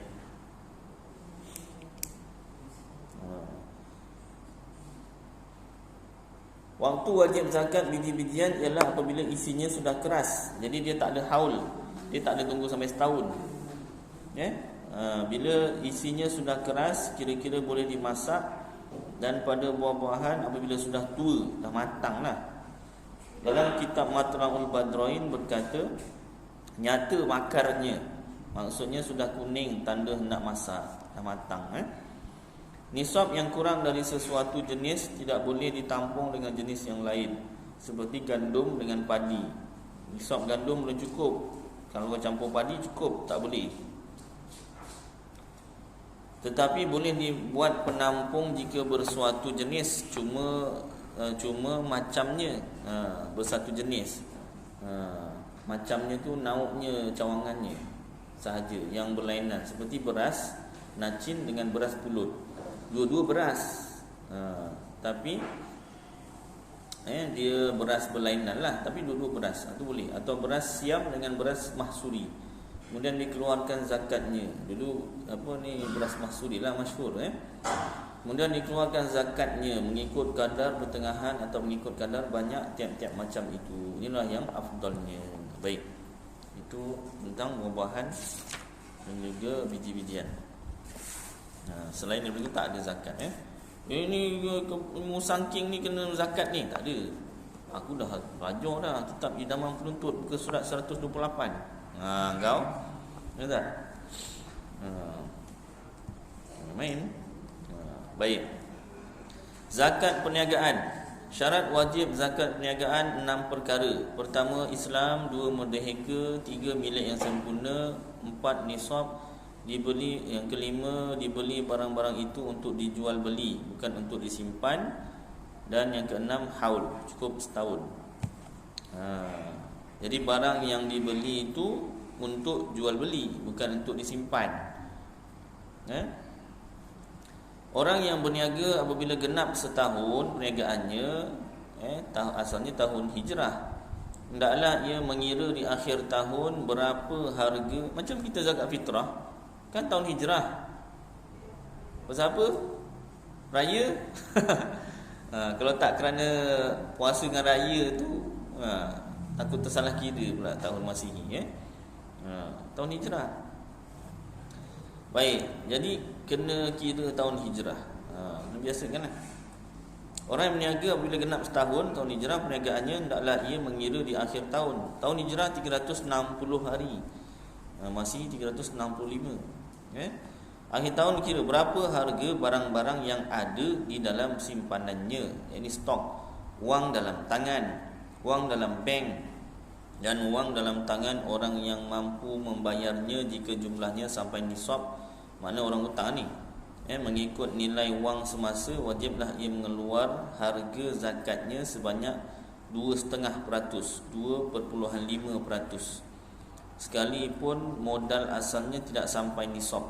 Waktu wajib zakat biji-bijian ialah apabila isinya sudah keras. Jadi dia tak ada haul. Dia tak ada tunggu sampai setahun. Bila isinya sudah keras, kira-kira boleh dimasak. Dan pada buah-buahan apabila sudah tua, dah matang lah. Dalam kitab Matla'ul Badrain berkata, nyata makarnya, maksudnya sudah kuning, tanda hendak masak, dah matang. Nisab yang kurang dari sesuatu jenis tidak boleh ditampung dengan jenis yang lain, seperti gandum dengan padi. Nisab gandum belum cukup, kalau kau campur padi cukup, tak boleh. Tetapi boleh dibuat penampung jika bersuatu jenis, cuma macamnya bersatu jenis. Macamnya tu nauknya, cawangannya sahaja yang berlainan, seperti beras nacin dengan beras pulut. Dua-dua beras, tapi dia beras berlainan lah, tapi dua-dua beras, itu boleh. Atau beras siam dengan beras mahsuri, kemudian dikeluarkan zakatnya. Dulu beras mahsuri lah masyhur. Kemudian dikeluarkan zakatnya mengikut kadar pertengahan atau mengikut kadar banyak tiap-tiap macam itu. Inilah yang afdalnya. Baik, itu tentang buah-buahan dan juga biji-bijian. Selain daripada itu tak ada zakat. Ini musangking ni kena zakat ni, tak ada. Aku dah belajar dah kitab Idaman Penuntut, buka surat 128. Kau ya tak? Main. Baik. Zakat perniagaan. Syarat wajib zakat perniagaan 6 perkara. Pertama, Islam. 2, merdeka. 3, milik yang sempurna. 4, nisab dibeli. Yang kelima, dibeli barang-barang itu untuk dijual beli, bukan untuk disimpan. Dan yang keenam, haul, cukup setahun. Jadi barang yang dibeli itu untuk jual beli, bukan untuk disimpan. Orang yang berniaga apabila genap setahun perniagaannya, asalnya tahun hijrah, hendaklah ia mengira di akhir tahun berapa harga. Macam kita zakat fitrah, kan tahun hijrah. Pasal apa? Raya. Kalau tak kerana puasa dengan raya tu, takut tersalah kira pula tahun Masihi. Tahun hijrah. Baik, jadi kena kira tahun hijrah. Biasa kan lah. Orang yang berniaga apabila genap setahun tahun hijrah perniagaannya, hendaklah ia mengira di akhir tahun. Tahun hijrah 360 hari, masih 365. Akhir tahun kira berapa harga barang-barang yang ada di dalam simpanannya, yakni stok, wang dalam tangan, wang dalam bank, dan wang dalam tangan orang yang mampu membayarnya jika jumlahnya sampai nisab. Mana orang hutang ni, mengikut nilai wang semasa, wajiblah ia mengeluar harga zakatnya sebanyak 2,5%, 2.5%, sekalipun modal asalnya tidak sampai nisab.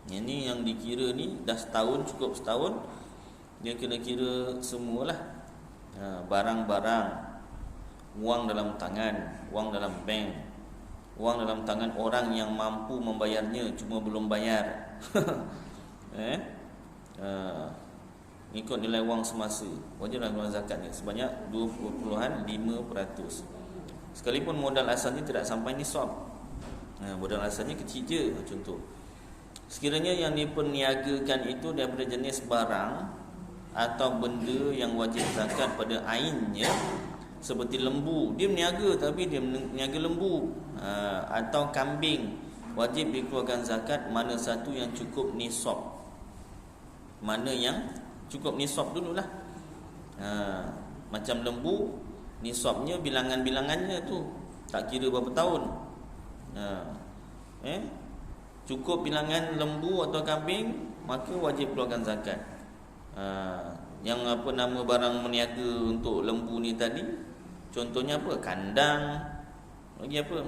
Ini yang dikira ni dah setahun, cukup setahun, dia kena kira semualah. Barang-barang, wang dalam tangan, wang dalam bank, wang dalam tangan orang yang mampu membayarnya cuma belum bayar. Ikut nilai wang semasa, wajiblah keluar zakatnya sebanyak 2.5%, sekalipun modal asalnya tidak sampai nisab. Modal asalnya kecil je. Contoh, sekiranya yang diperniagakan itu daripada jenis barang atau benda yang wajib zakat pada ainnya, seperti lembu, dia meniaga tapi dia meniaga lembu, atau kambing, wajib dikeluarkan zakat mana satu yang cukup nisab. Mana yang cukup nisab dululah. Macam lembu, nisabnya bilangan-bilangannya tu, tak kira berapa tahun. Cukup bilangan lembu atau kambing, maka wajib keluarkan zakat. Yang apa nama barang meniaga untuk lembu ni tadi, contohnya apa? Kandang. Lagi apa?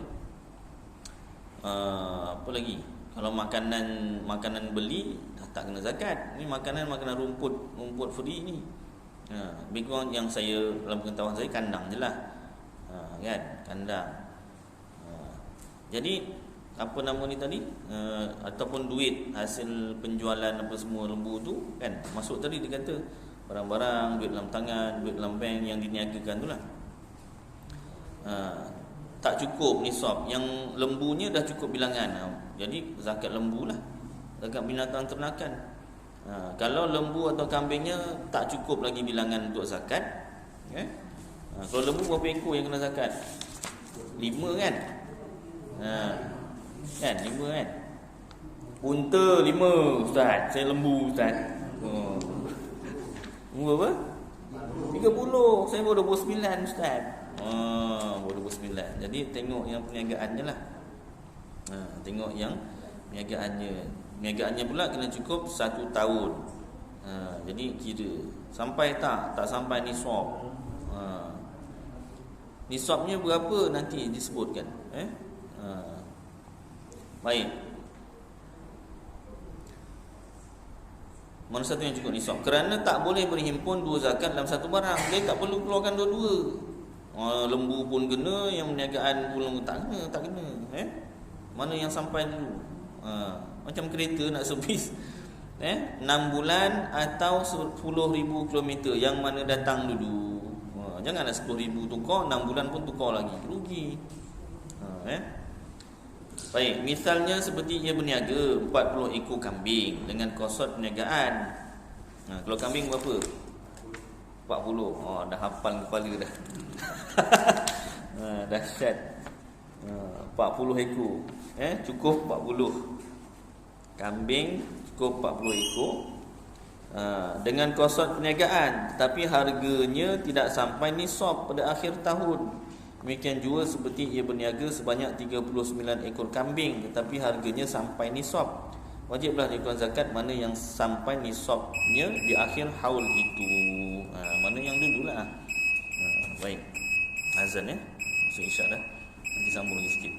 Apa lagi? Kalau makanan beli dah tak kena zakat. Ni makanan rumput free ni. Lebih kurang yang saya, dalam pengetahuan saya, kandang je lah. Kan? Kandang. Jadi apa nama ni tadi, ataupun duit hasil penjualan apa semua lembu tu kan, masuk tadi dia kata barang-barang, duit dalam tangan, duit dalam bank yang diniagakan tu lah. Tak cukup nisab. Yang lembunya dah cukup bilangan, jadi zakat lembu lah, zakat binatang ternakan. Kalau lembu atau kambingnya tak cukup lagi bilangan untuk zakat, kalau lembu berapa ekor yang kena zakat? 5 kan? Kan 5 kan? Unta 5 ustaz, saya lembu ustaz. Berapa? 30, saya baru 29 ustaz. Baru 29. Jadi tengok yang perniagaannya lah. Tengok yang perniagaannya pula kena cukup 1 tahun. Jadi kira sampai tak sampai nisab. Nisabnya berapa nanti disebutkan. Baik. Mana satu yang cukup nisab? Kerana tak boleh berhimpun 2 zakat dalam satu barang. Dia tak perlu keluarkan dua-dua. Lembu pun kena, yang perniagaan pun tak kena. Mana yang sampai dulu? Macam kereta nak servis 6 bulan atau 10,000 km, yang mana datang dulu. Janganlah 10,000 tukar, 6 bulan pun tukar lagi, rugi. Baik, misalnya seperti ia berniaga 40 ekor kambing dengan kosot perniagaan. Kalau kambing berapa? 40. Dah hafal kepala dah. Dahsyat. 40 ekor. Cukup 40. Kambing cukup 40 ekor. Dengan kosot perniagaan, tapi harganya tidak sampai nisab pada akhir tahun. Demikian juga seperti ia berniaga sebanyak 39 ekor kambing, tetapi harganya sampai nisab. Wajiblah dikeluarkan zakat mana yang sampai nisabnya di akhir haul itu. Mana yang dululah. Baik. Azan masuk isyak dah. Nanti sambung lagi sikit.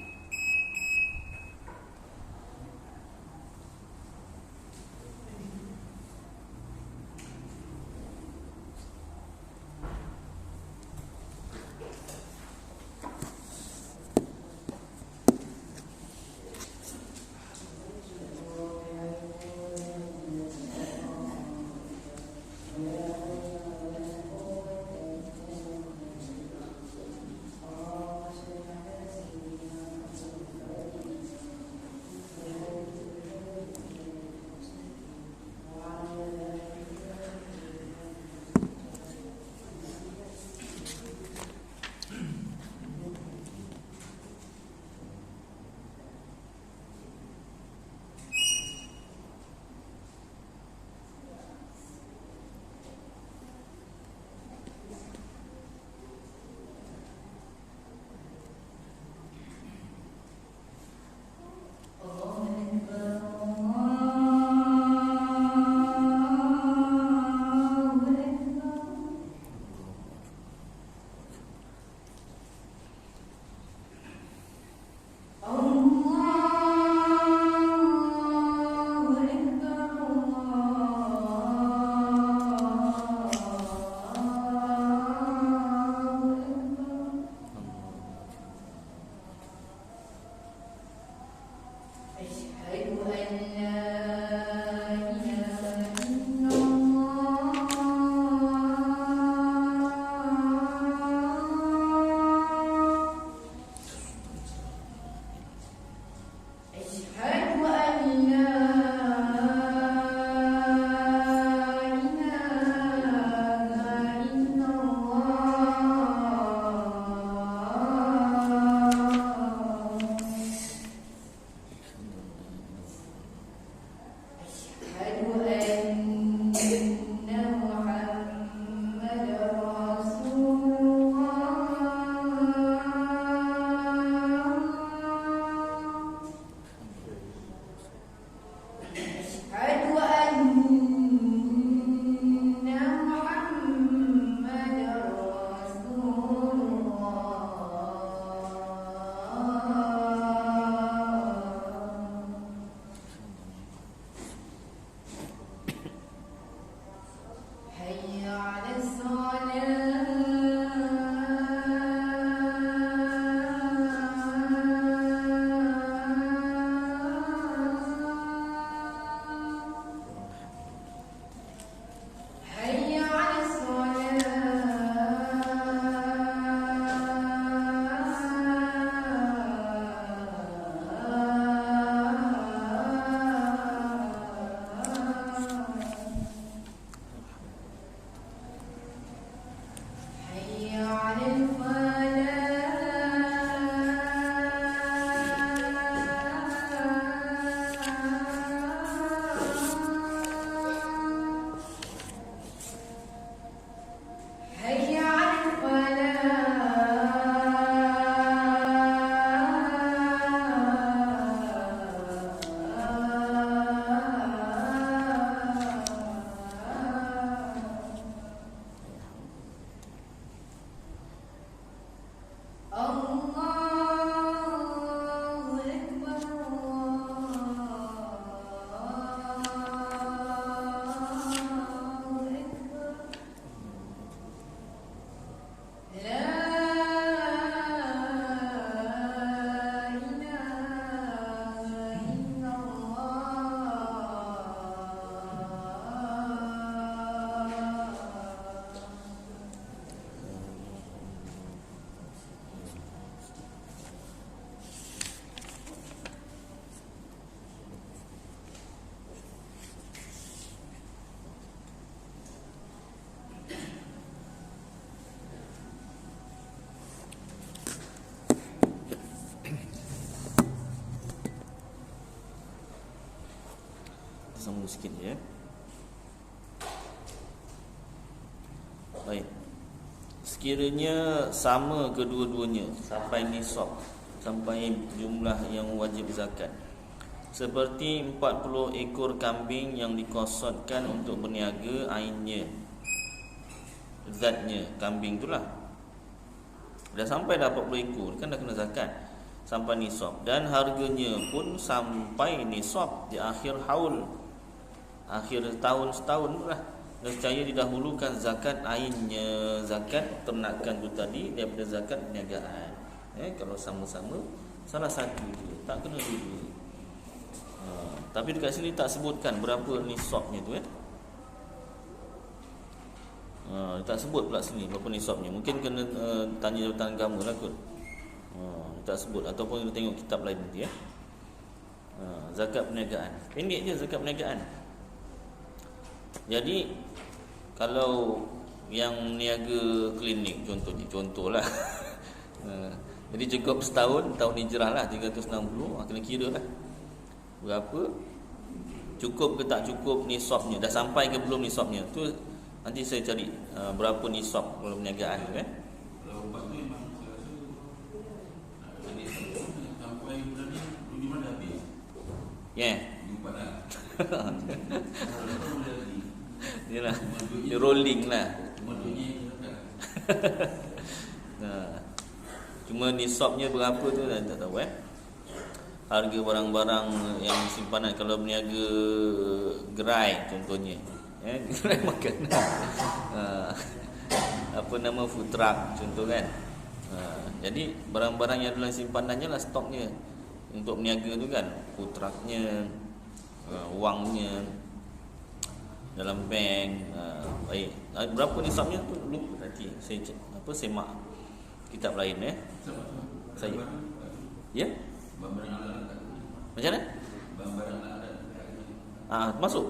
sambung sikit je. Baik. Sekiranya sama kedua-duanya sampai nisab, sampai jumlah yang wajib zakat, seperti 40 ekor kambing yang dikosotkan untuk berniaga, ainnya, zatnya, kambing itulah, dah sampai dah 40 ekor, kan dah kena zakat sampai nisab, dan harganya pun sampai nisab di akhir haul, akhir tahun setahun lah. Nescaya didahulukan zakat ainnya, zakat ternakan tu tadi daripada zakat perniagaan. Kalau sama-sama salah satu je, tak kena dua. Tapi dekat sini tak sebutkan berapa nisabnya tu. Tak sebut pula sini berapa nisabnya. Mungkin kena tanya jabatan agama lah kot. Tak sebut, ataupun kita tengok kitab lain nanti. Zakat perniagaan, pendek je zakat perniagaan. Jadi kalau yang niaga klinik contohlah jadi cukup setahun, tahun hijrah lah 360, kena kira lah berapa, cukup ke tak cukup nisabnya, dah sampai ke belum nisabnya tu. Nanti saya cari berapa nisab kalau perniagaan tu. Kalau ubat tu memang saya rasa ada sampai bulan ni Jumaat dah habis. Ubat lah. Kalau tak boleh lagi. Yalah, dia rolling lah. Cuma dunia yang Cuma nisabnya berapa tu tak tahu. Harga barang-barang yang simpanan, kalau berniaga gerai contohnya, gerai makanan, apa nama, food truck contoh kan. Jadi barang-barang yang dalam simpanannya lah stoknya untuk berniaga tu kan, food trucknya, wangnya dalam bank. Baik, berapa nisabnya tu lupa nanti saya semak kitab lain saya. Ya? barang alat Macam mana? barang alat Masuk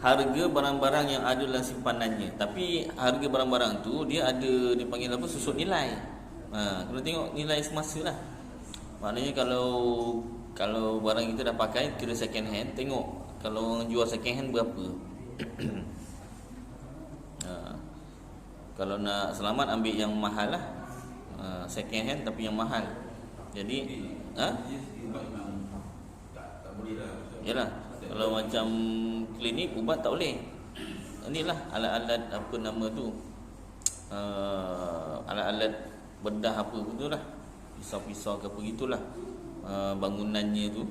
harga barang-barang yang ada dalam simpanannya. Tapi harga barang-barang tu dia ada, dipanggil apa, susut nilai. Kena tengok nilai semasa lah. Maknanya kalau barang kita dah pakai, kira second hand, tengok kalau orang jual second hand berapa. Kalau nak selamat ambil yang mahal lah, second hand tapi yang mahal. Jadi ubat memang tak boleh lah. yalah, kalau macam klinik ubat tak boleh. Inilah alat-alat apa nama tu, alat-alat bedah apa tu lah, pisau-pisau ke apa gitulah, bangunannya tu,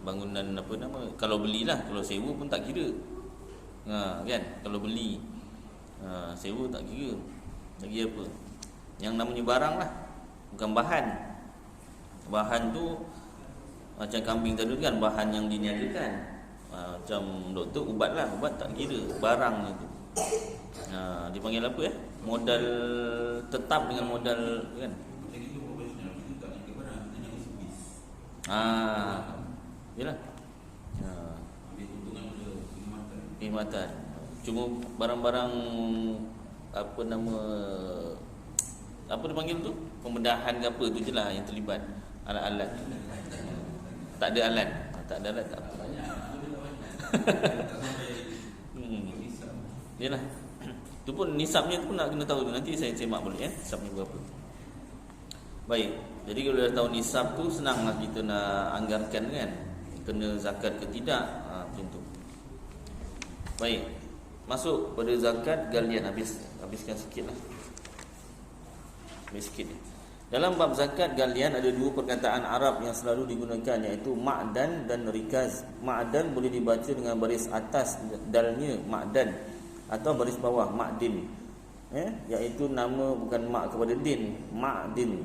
bangunan apa nama, kalau belilah, kalau sewa pun tak kira. Kan, kalau beli, sewa tak kira. Lagi apa, yang namanya barang lah, bukan bahan. Bahan tu macam kambing tadi kan, bahan yang diniagakan. Macam doktor, ubat lah, ubat tak kira, barangnya tu. Dipanggil apa modal tetap dengan modal kan. Macam kita profesional, kita tak niaga barang, kita niaga servis. Yalah. Ambil keuntungan pada perkhidmatan. Perkhidmatan. Cuma barang-barang apa nama, apa dipanggil tu, pembedahan ke apa tu je lah yang terlibat. Alat-alat. Tak ada alat. Tak ada alat tak apa. Yalah. Tu pun nisabnya tu pun nak kena tahu tu. Nanti saya semak boleh nisabnya berapa. Baik. Jadi kalau dah tahu nisab tu, senanglah kita nak anggarkan kan, kena zakat ke tidak. Macam tu. Baik. Masuk pada zakat galian. Habiskan sikit lah. Habis sikit ni. Dalam bab zakat galian ada dua perkataan Arab yang selalu digunakan, iaitu ma'dan dan rikaz. Ma'dan boleh dibaca dengan baris atas dalnya ma'dan, atau baris bawah ma'din, iaitu nama bukan mak kepada din, ma'din,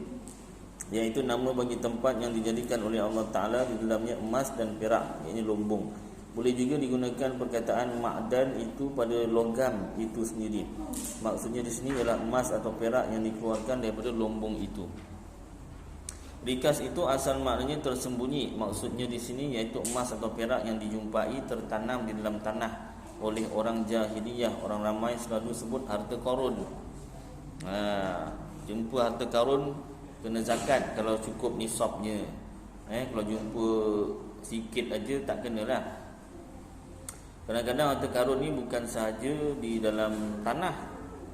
iaitu nama bagi tempat yang dijadikan oleh Allah Ta'ala di dalamnya emas dan perak, iaitu lombong. Boleh juga digunakan perkataan ma'dan itu pada logam itu sendiri. Maksudnya di sini ialah emas atau perak yang dikeluarkan daripada lombong itu. Rikas itu asal maknanya tersembunyi. Maksudnya di sini iaitu emas atau perak yang dijumpai tertanam di dalam tanah oleh orang jahiliyah. Orang ramai selalu sebut harta karun. Jumpa harta karun kena zakat kalau cukup nisabnya. Kalau jumpa sikit aja tak kenalah. Kadang-kadang harta karun ni bukan sahaja di dalam tanah,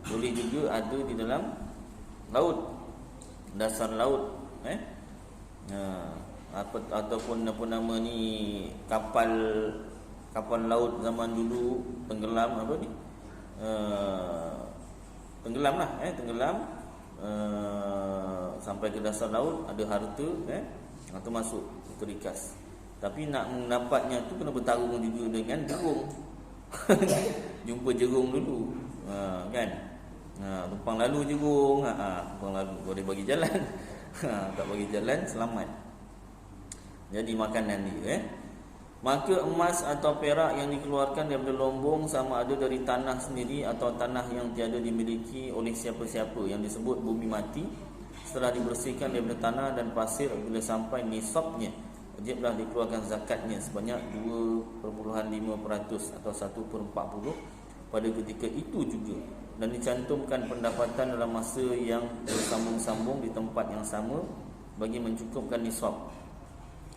boleh juga ada di dalam laut, dasar laut, ataupun apa nama ni, kapal laut zaman dulu tenggelam, apa ni, tenggelam lah, tenggelam sampai ke dasar laut, ada harta, atau masuk itu rikas. Tapi nak mendapatnya tu kena bertarung juga dengan jerung. Jumpa jerung dulu, kan? Tumpang lalu jerung, tumpang lalu boleh bagi jalan. Tak bagi jalan selamat. Jadi makanan dia, Maka emas atau perak yang dikeluarkan daripada lombong sama ada dari tanah sendiri atau tanah yang tiada dimiliki oleh siapa-siapa, yang disebut bumi mati, setelah dibersihkan daripada tanah dan pasir bila sampai nisabnya, wajiblah dikeluarkan zakatnya sebanyak 2.5% atau 1/40 pada ketika itu juga, dan dicantumkan pendapatan dalam masa yang bersambung-sambung di tempat yang sama bagi mencukupkan nisab.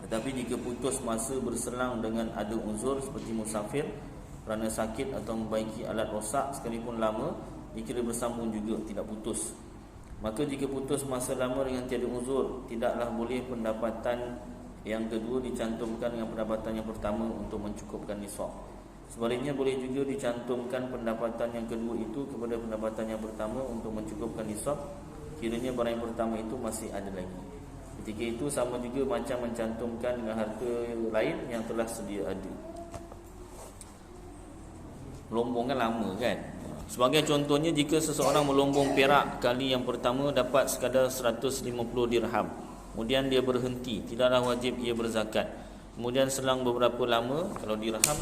Tetapi jika putus masa berselang dengan ada uzur seperti musafir kerana sakit atau membaiki alat rosak sekalipun lama, dikira bersambung juga, tidak putus. Maka jika putus masa lama dengan tiada uzur, tidaklah boleh pendapatan yang kedua dicantumkan dengan pendapatan yang pertama untuk mencukupkan nisab. Sebaliknya boleh juga dicantumkan pendapatan yang kedua itu kepada pendapatan yang pertama untuk mencukupkan nisab, kiranya barang yang pertama itu masih ada lagi. Ketika itu sama juga macam mencantumkan dengan harta lain yang telah sedia ada. Lombong kan lama kan. Sebagai contohnya, jika seseorang melombong perak kali yang pertama dapat sekadar 150 dirham, kemudian dia berhenti, tidaklah wajib ia berzakat. Kemudian selang beberapa lama, kalau dirham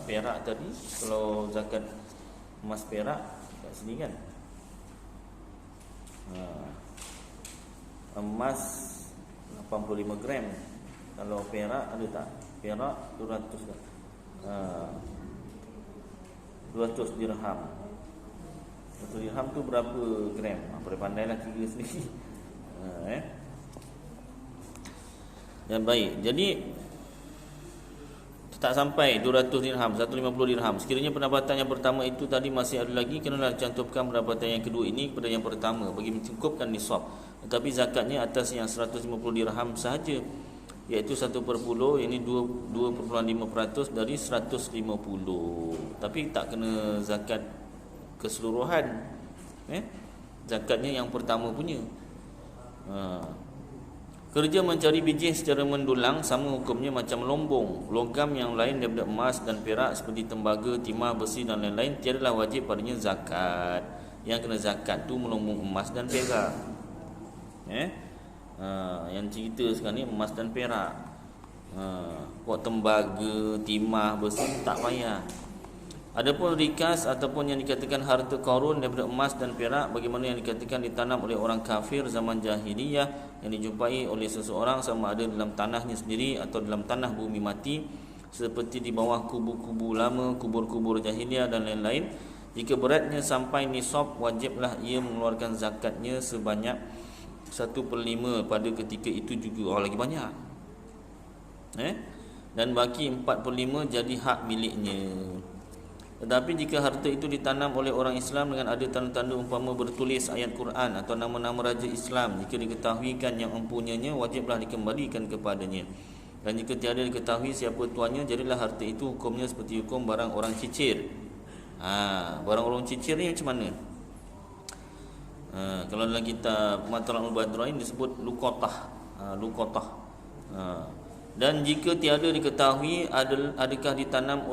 perak tadi, kalau zakat emas perak kat sini kan, emas 85 gram. Kalau perak ada tak? Perak 200 kan? 200 dirham. 1 dirham tu berapa gram? Pandai-pandailah kira sendiri. Dan baik. Jadi tak sampai 200 dirham, 150 dirham. Sekiranya pendapatan yang pertama itu tadi masih ada lagi, kenalah cantumkan pendapatan yang kedua ini kepada yang pertama bagi mencukupkan nisab. Tetapi zakatnya atas yang 150 dirham sahaja, iaitu 1/10, ini 2.5% dari 150. Tapi tak kena zakat keseluruhan. Zakatnya yang pertama punya. Kerja mencari biji secara mendulang sama hukumnya macam lombong. Logam yang lain daripada emas dan perak seperti tembaga, timah, besi dan lain-lain tiadalah wajib padanya zakat. Yang kena zakat tu melombong emas dan perak. Yang cerita sekarang ni emas dan perak. Buat tembaga, timah, besi tak payah. Adapun rikas ataupun yang dikatakan harta karun daripada emas dan perak, bagaimana yang dikatakan ditanam oleh orang kafir zaman jahiliyah, yang dijumpai oleh seseorang sama ada dalam tanahnya sendiri atau dalam tanah bumi mati, seperti di bawah kubu-kubu lama, kubur-kubur jahiliyah dan lain-lain. Jika beratnya sampai nisab, wajiblah ia mengeluarkan zakatnya sebanyak 1/5 pada ketika itu juga. Lagi banyak. Dan baki 4/5 jadi hak miliknya. Tetapi jika harta itu ditanam oleh orang Islam dengan ada tanda-tanda umpama bertulis ayat Quran atau nama-nama raja Islam, jika diketahuikan yang mempunyainya, wajiblah dikembalikan kepadanya. Dan jika tiada diketahui siapa tuannya, jadilah harta itu hukumnya seperti hukum barang orang cicir. Barang orang cicir ni macam mana? Kalau dalam kitab Matla'ul Badrain disebut luqatah. Dan jika tiada diketahui adakah ditanam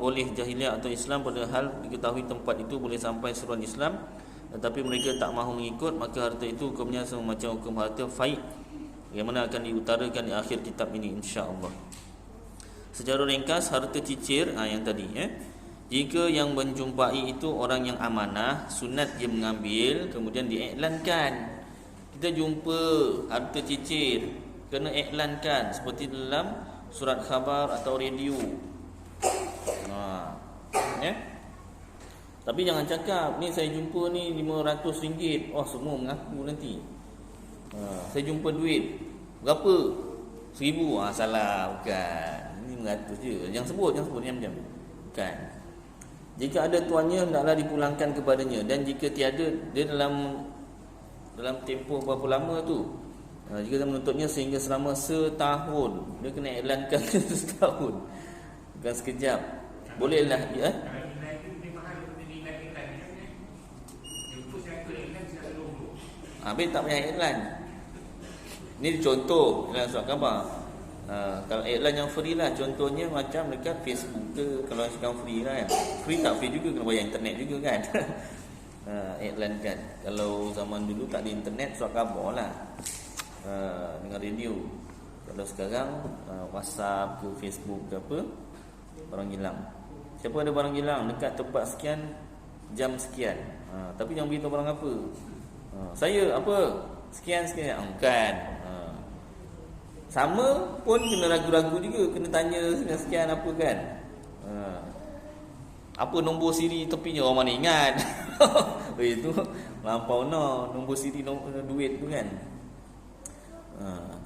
oleh jahiliah atau Islam, padahal diketahui tempat itu boleh sampai seruan Islam, tetapi mereka tak mahu mengikut, maka harta itu hukumnya sama macam hukum harta fai'd, yang mana akan diutarakan di akhir kitab ini insya-Allah. Secara ringkas, harta cicir yang tadi, jika yang menjumpai itu orang yang amanah, sunat dia mengambil, kemudian diiklankan. Kita jumpa harta cicir, kena iklankan seperti dalam surat khabar atau radio. Tapi jangan cakap ni saya jumpa ni RM500. Semua mengaku nanti. Saya jumpa duit berapa? 1000. Salah, bukan. Ini 100 je. Yang sebut diam-diam. Bukan. Jika ada tuannya, hendaklah dipulangkan kepadanya. Dan jika tiada, dia dalam tempoh berapa lama tu, jika dia menuntutnya sehingga selama setahun, dia kena iklankan setahun, bukan sekejap. Bolehlah ya. Habis tak payah iklan. Ini contoh iklan surat khabar. Kalau iklan yang free lah, contohnya macam dekat Facebook ke, kalau sekarang free lah kan. Free tak free juga, kena bayar internet juga kan. Iklan kan. Kalau zaman dulu tak ada internet, surat khabar lah, dengan radio. Kalau sekarang WhatsApp ke Facebook ke apa, barang hilang. Siapa ada barang hilang dekat tempat sekian, jam sekian, tapi jangan beritahu barang apa. Saya apa, sekian, bukan. Sama pun kena ragu-ragu juga, kena tanya sekian apa kan. Apa nombor siri tepinya, orang mana ingat. Itu lampau nombor siri duit tu kan.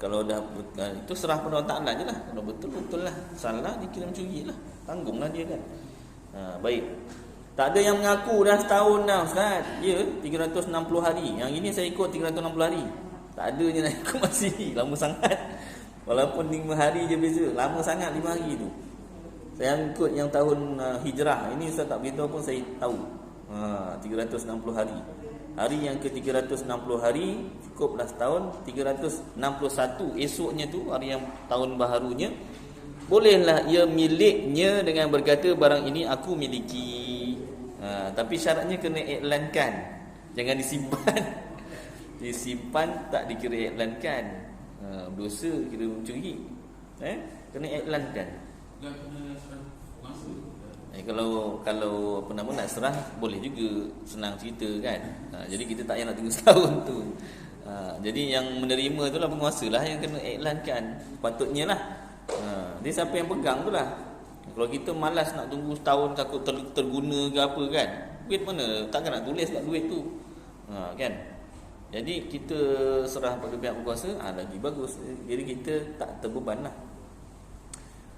Kalau dah itu serah pada Allah Ta'ala je lah. Kalau betul-betul lah, salah dia kira mencuri lah, tanggunglah dia kan. Baik. Tak ada yang mengaku dah setahun dah Ustaz. Ya, 360 hari. Yang ini saya ikut 360 hari. Tak ada je nak ikut masih. Lama sangat. Walaupun 5 hari je beza. Lama sangat 5 hari tu. Saya ikut yang tahun hijrah. Ini Ustaz tak beritahu pun saya tahu. 360 hari. Hari yang ke 360 hari cukuplah setahun. 361 esoknya tu, hari yang tahun baharunya, bolehlah ia miliknya dengan berkata barang ini aku miliki. Tapi syaratnya kena iklankan. Jangan disimpan. Disimpan tak dikira iklankan. Dosa kira mencuri. Kena iklankan. Kalau apa nama nak serah boleh juga, senang cerita kan. Jadi kita tak payah nak tunggu setahun tu. Jadi yang menerima tu lah penguasa lah yang kena iklankan. Patutnya lah. Dia siapa yang pegang tu lah. Kalau kita malas nak tunggu setahun, takut terguna ke apa kan, duit mana, takkan nak tulis kat duit tu, kan. Jadi kita serah pada pihak berkuasa, lagi bagus. Jadi kita tak terbeban lah.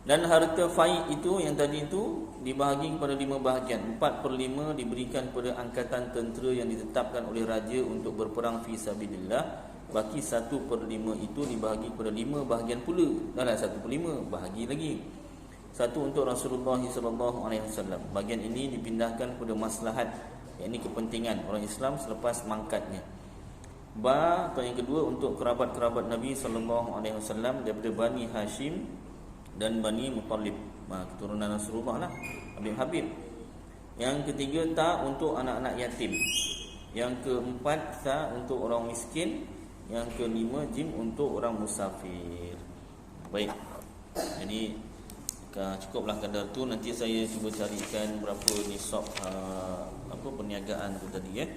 Dan harta faiz itu yang tadi itu dibahagi kepada 5 bahagian. 4/5 diberikan kepada angkatan tentera yang ditetapkan oleh raja untuk berperang fi sabilillah. Baki 1/5 itu dibahagi kepada 5 bahagian pula. Dalam 1/5 bahagi lagi. 1 untuk Rasulullah SAW. Bahagian ini dipindahkan kepada maslahat, yakni kepentingan orang Islam selepas mangkatnya. Atau yang kedua untuk kerabat-kerabat Nabi SAW daripada Bani Hashim dan Bani Muttalib, keturunan Rasulullah lah, Habib. Yang ketiga ta untuk anak-anak yatim. Yang keempat ta untuk orang miskin. Yang kelima jim untuk orang musafir. Baik. Jadi cukuplah kadar tu. Nanti saya cuba carikan berapa nisab perniagaan tu tadi ya.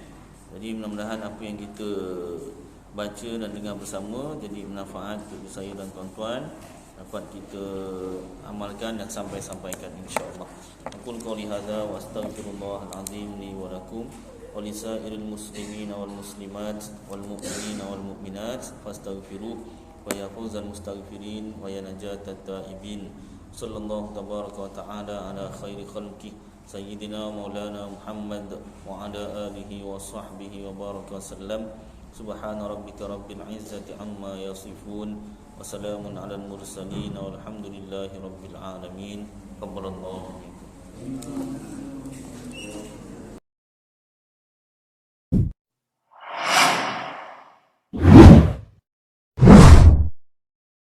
Jadi mudah-mudahan apa yang kita baca dan dengar bersama jadi bermanfaat untuk saya dan tuan-tuan, dapat kita amalkan dan sampaikan insya-Allah. Aqul qouli hadza wa astaghfirullahal azim li wa lakum wa lisairil muslimin wal muslimat wal mu'minin wal mu'minat fastaghfiruh wa yafuzal mustaghfirin wa yanajatat taibin. Sallallahu tabaraka wa ta'ala ala khairi khalqi sayyidina maulana Muhammad wa ala alihi wa sahbihi wa baraka wasallam. Subhana rabbika rabbil izzati amma yasifun wa salamun alal mursalin walhamdulillahi rabbil alamin. Qabbalallahu minkum.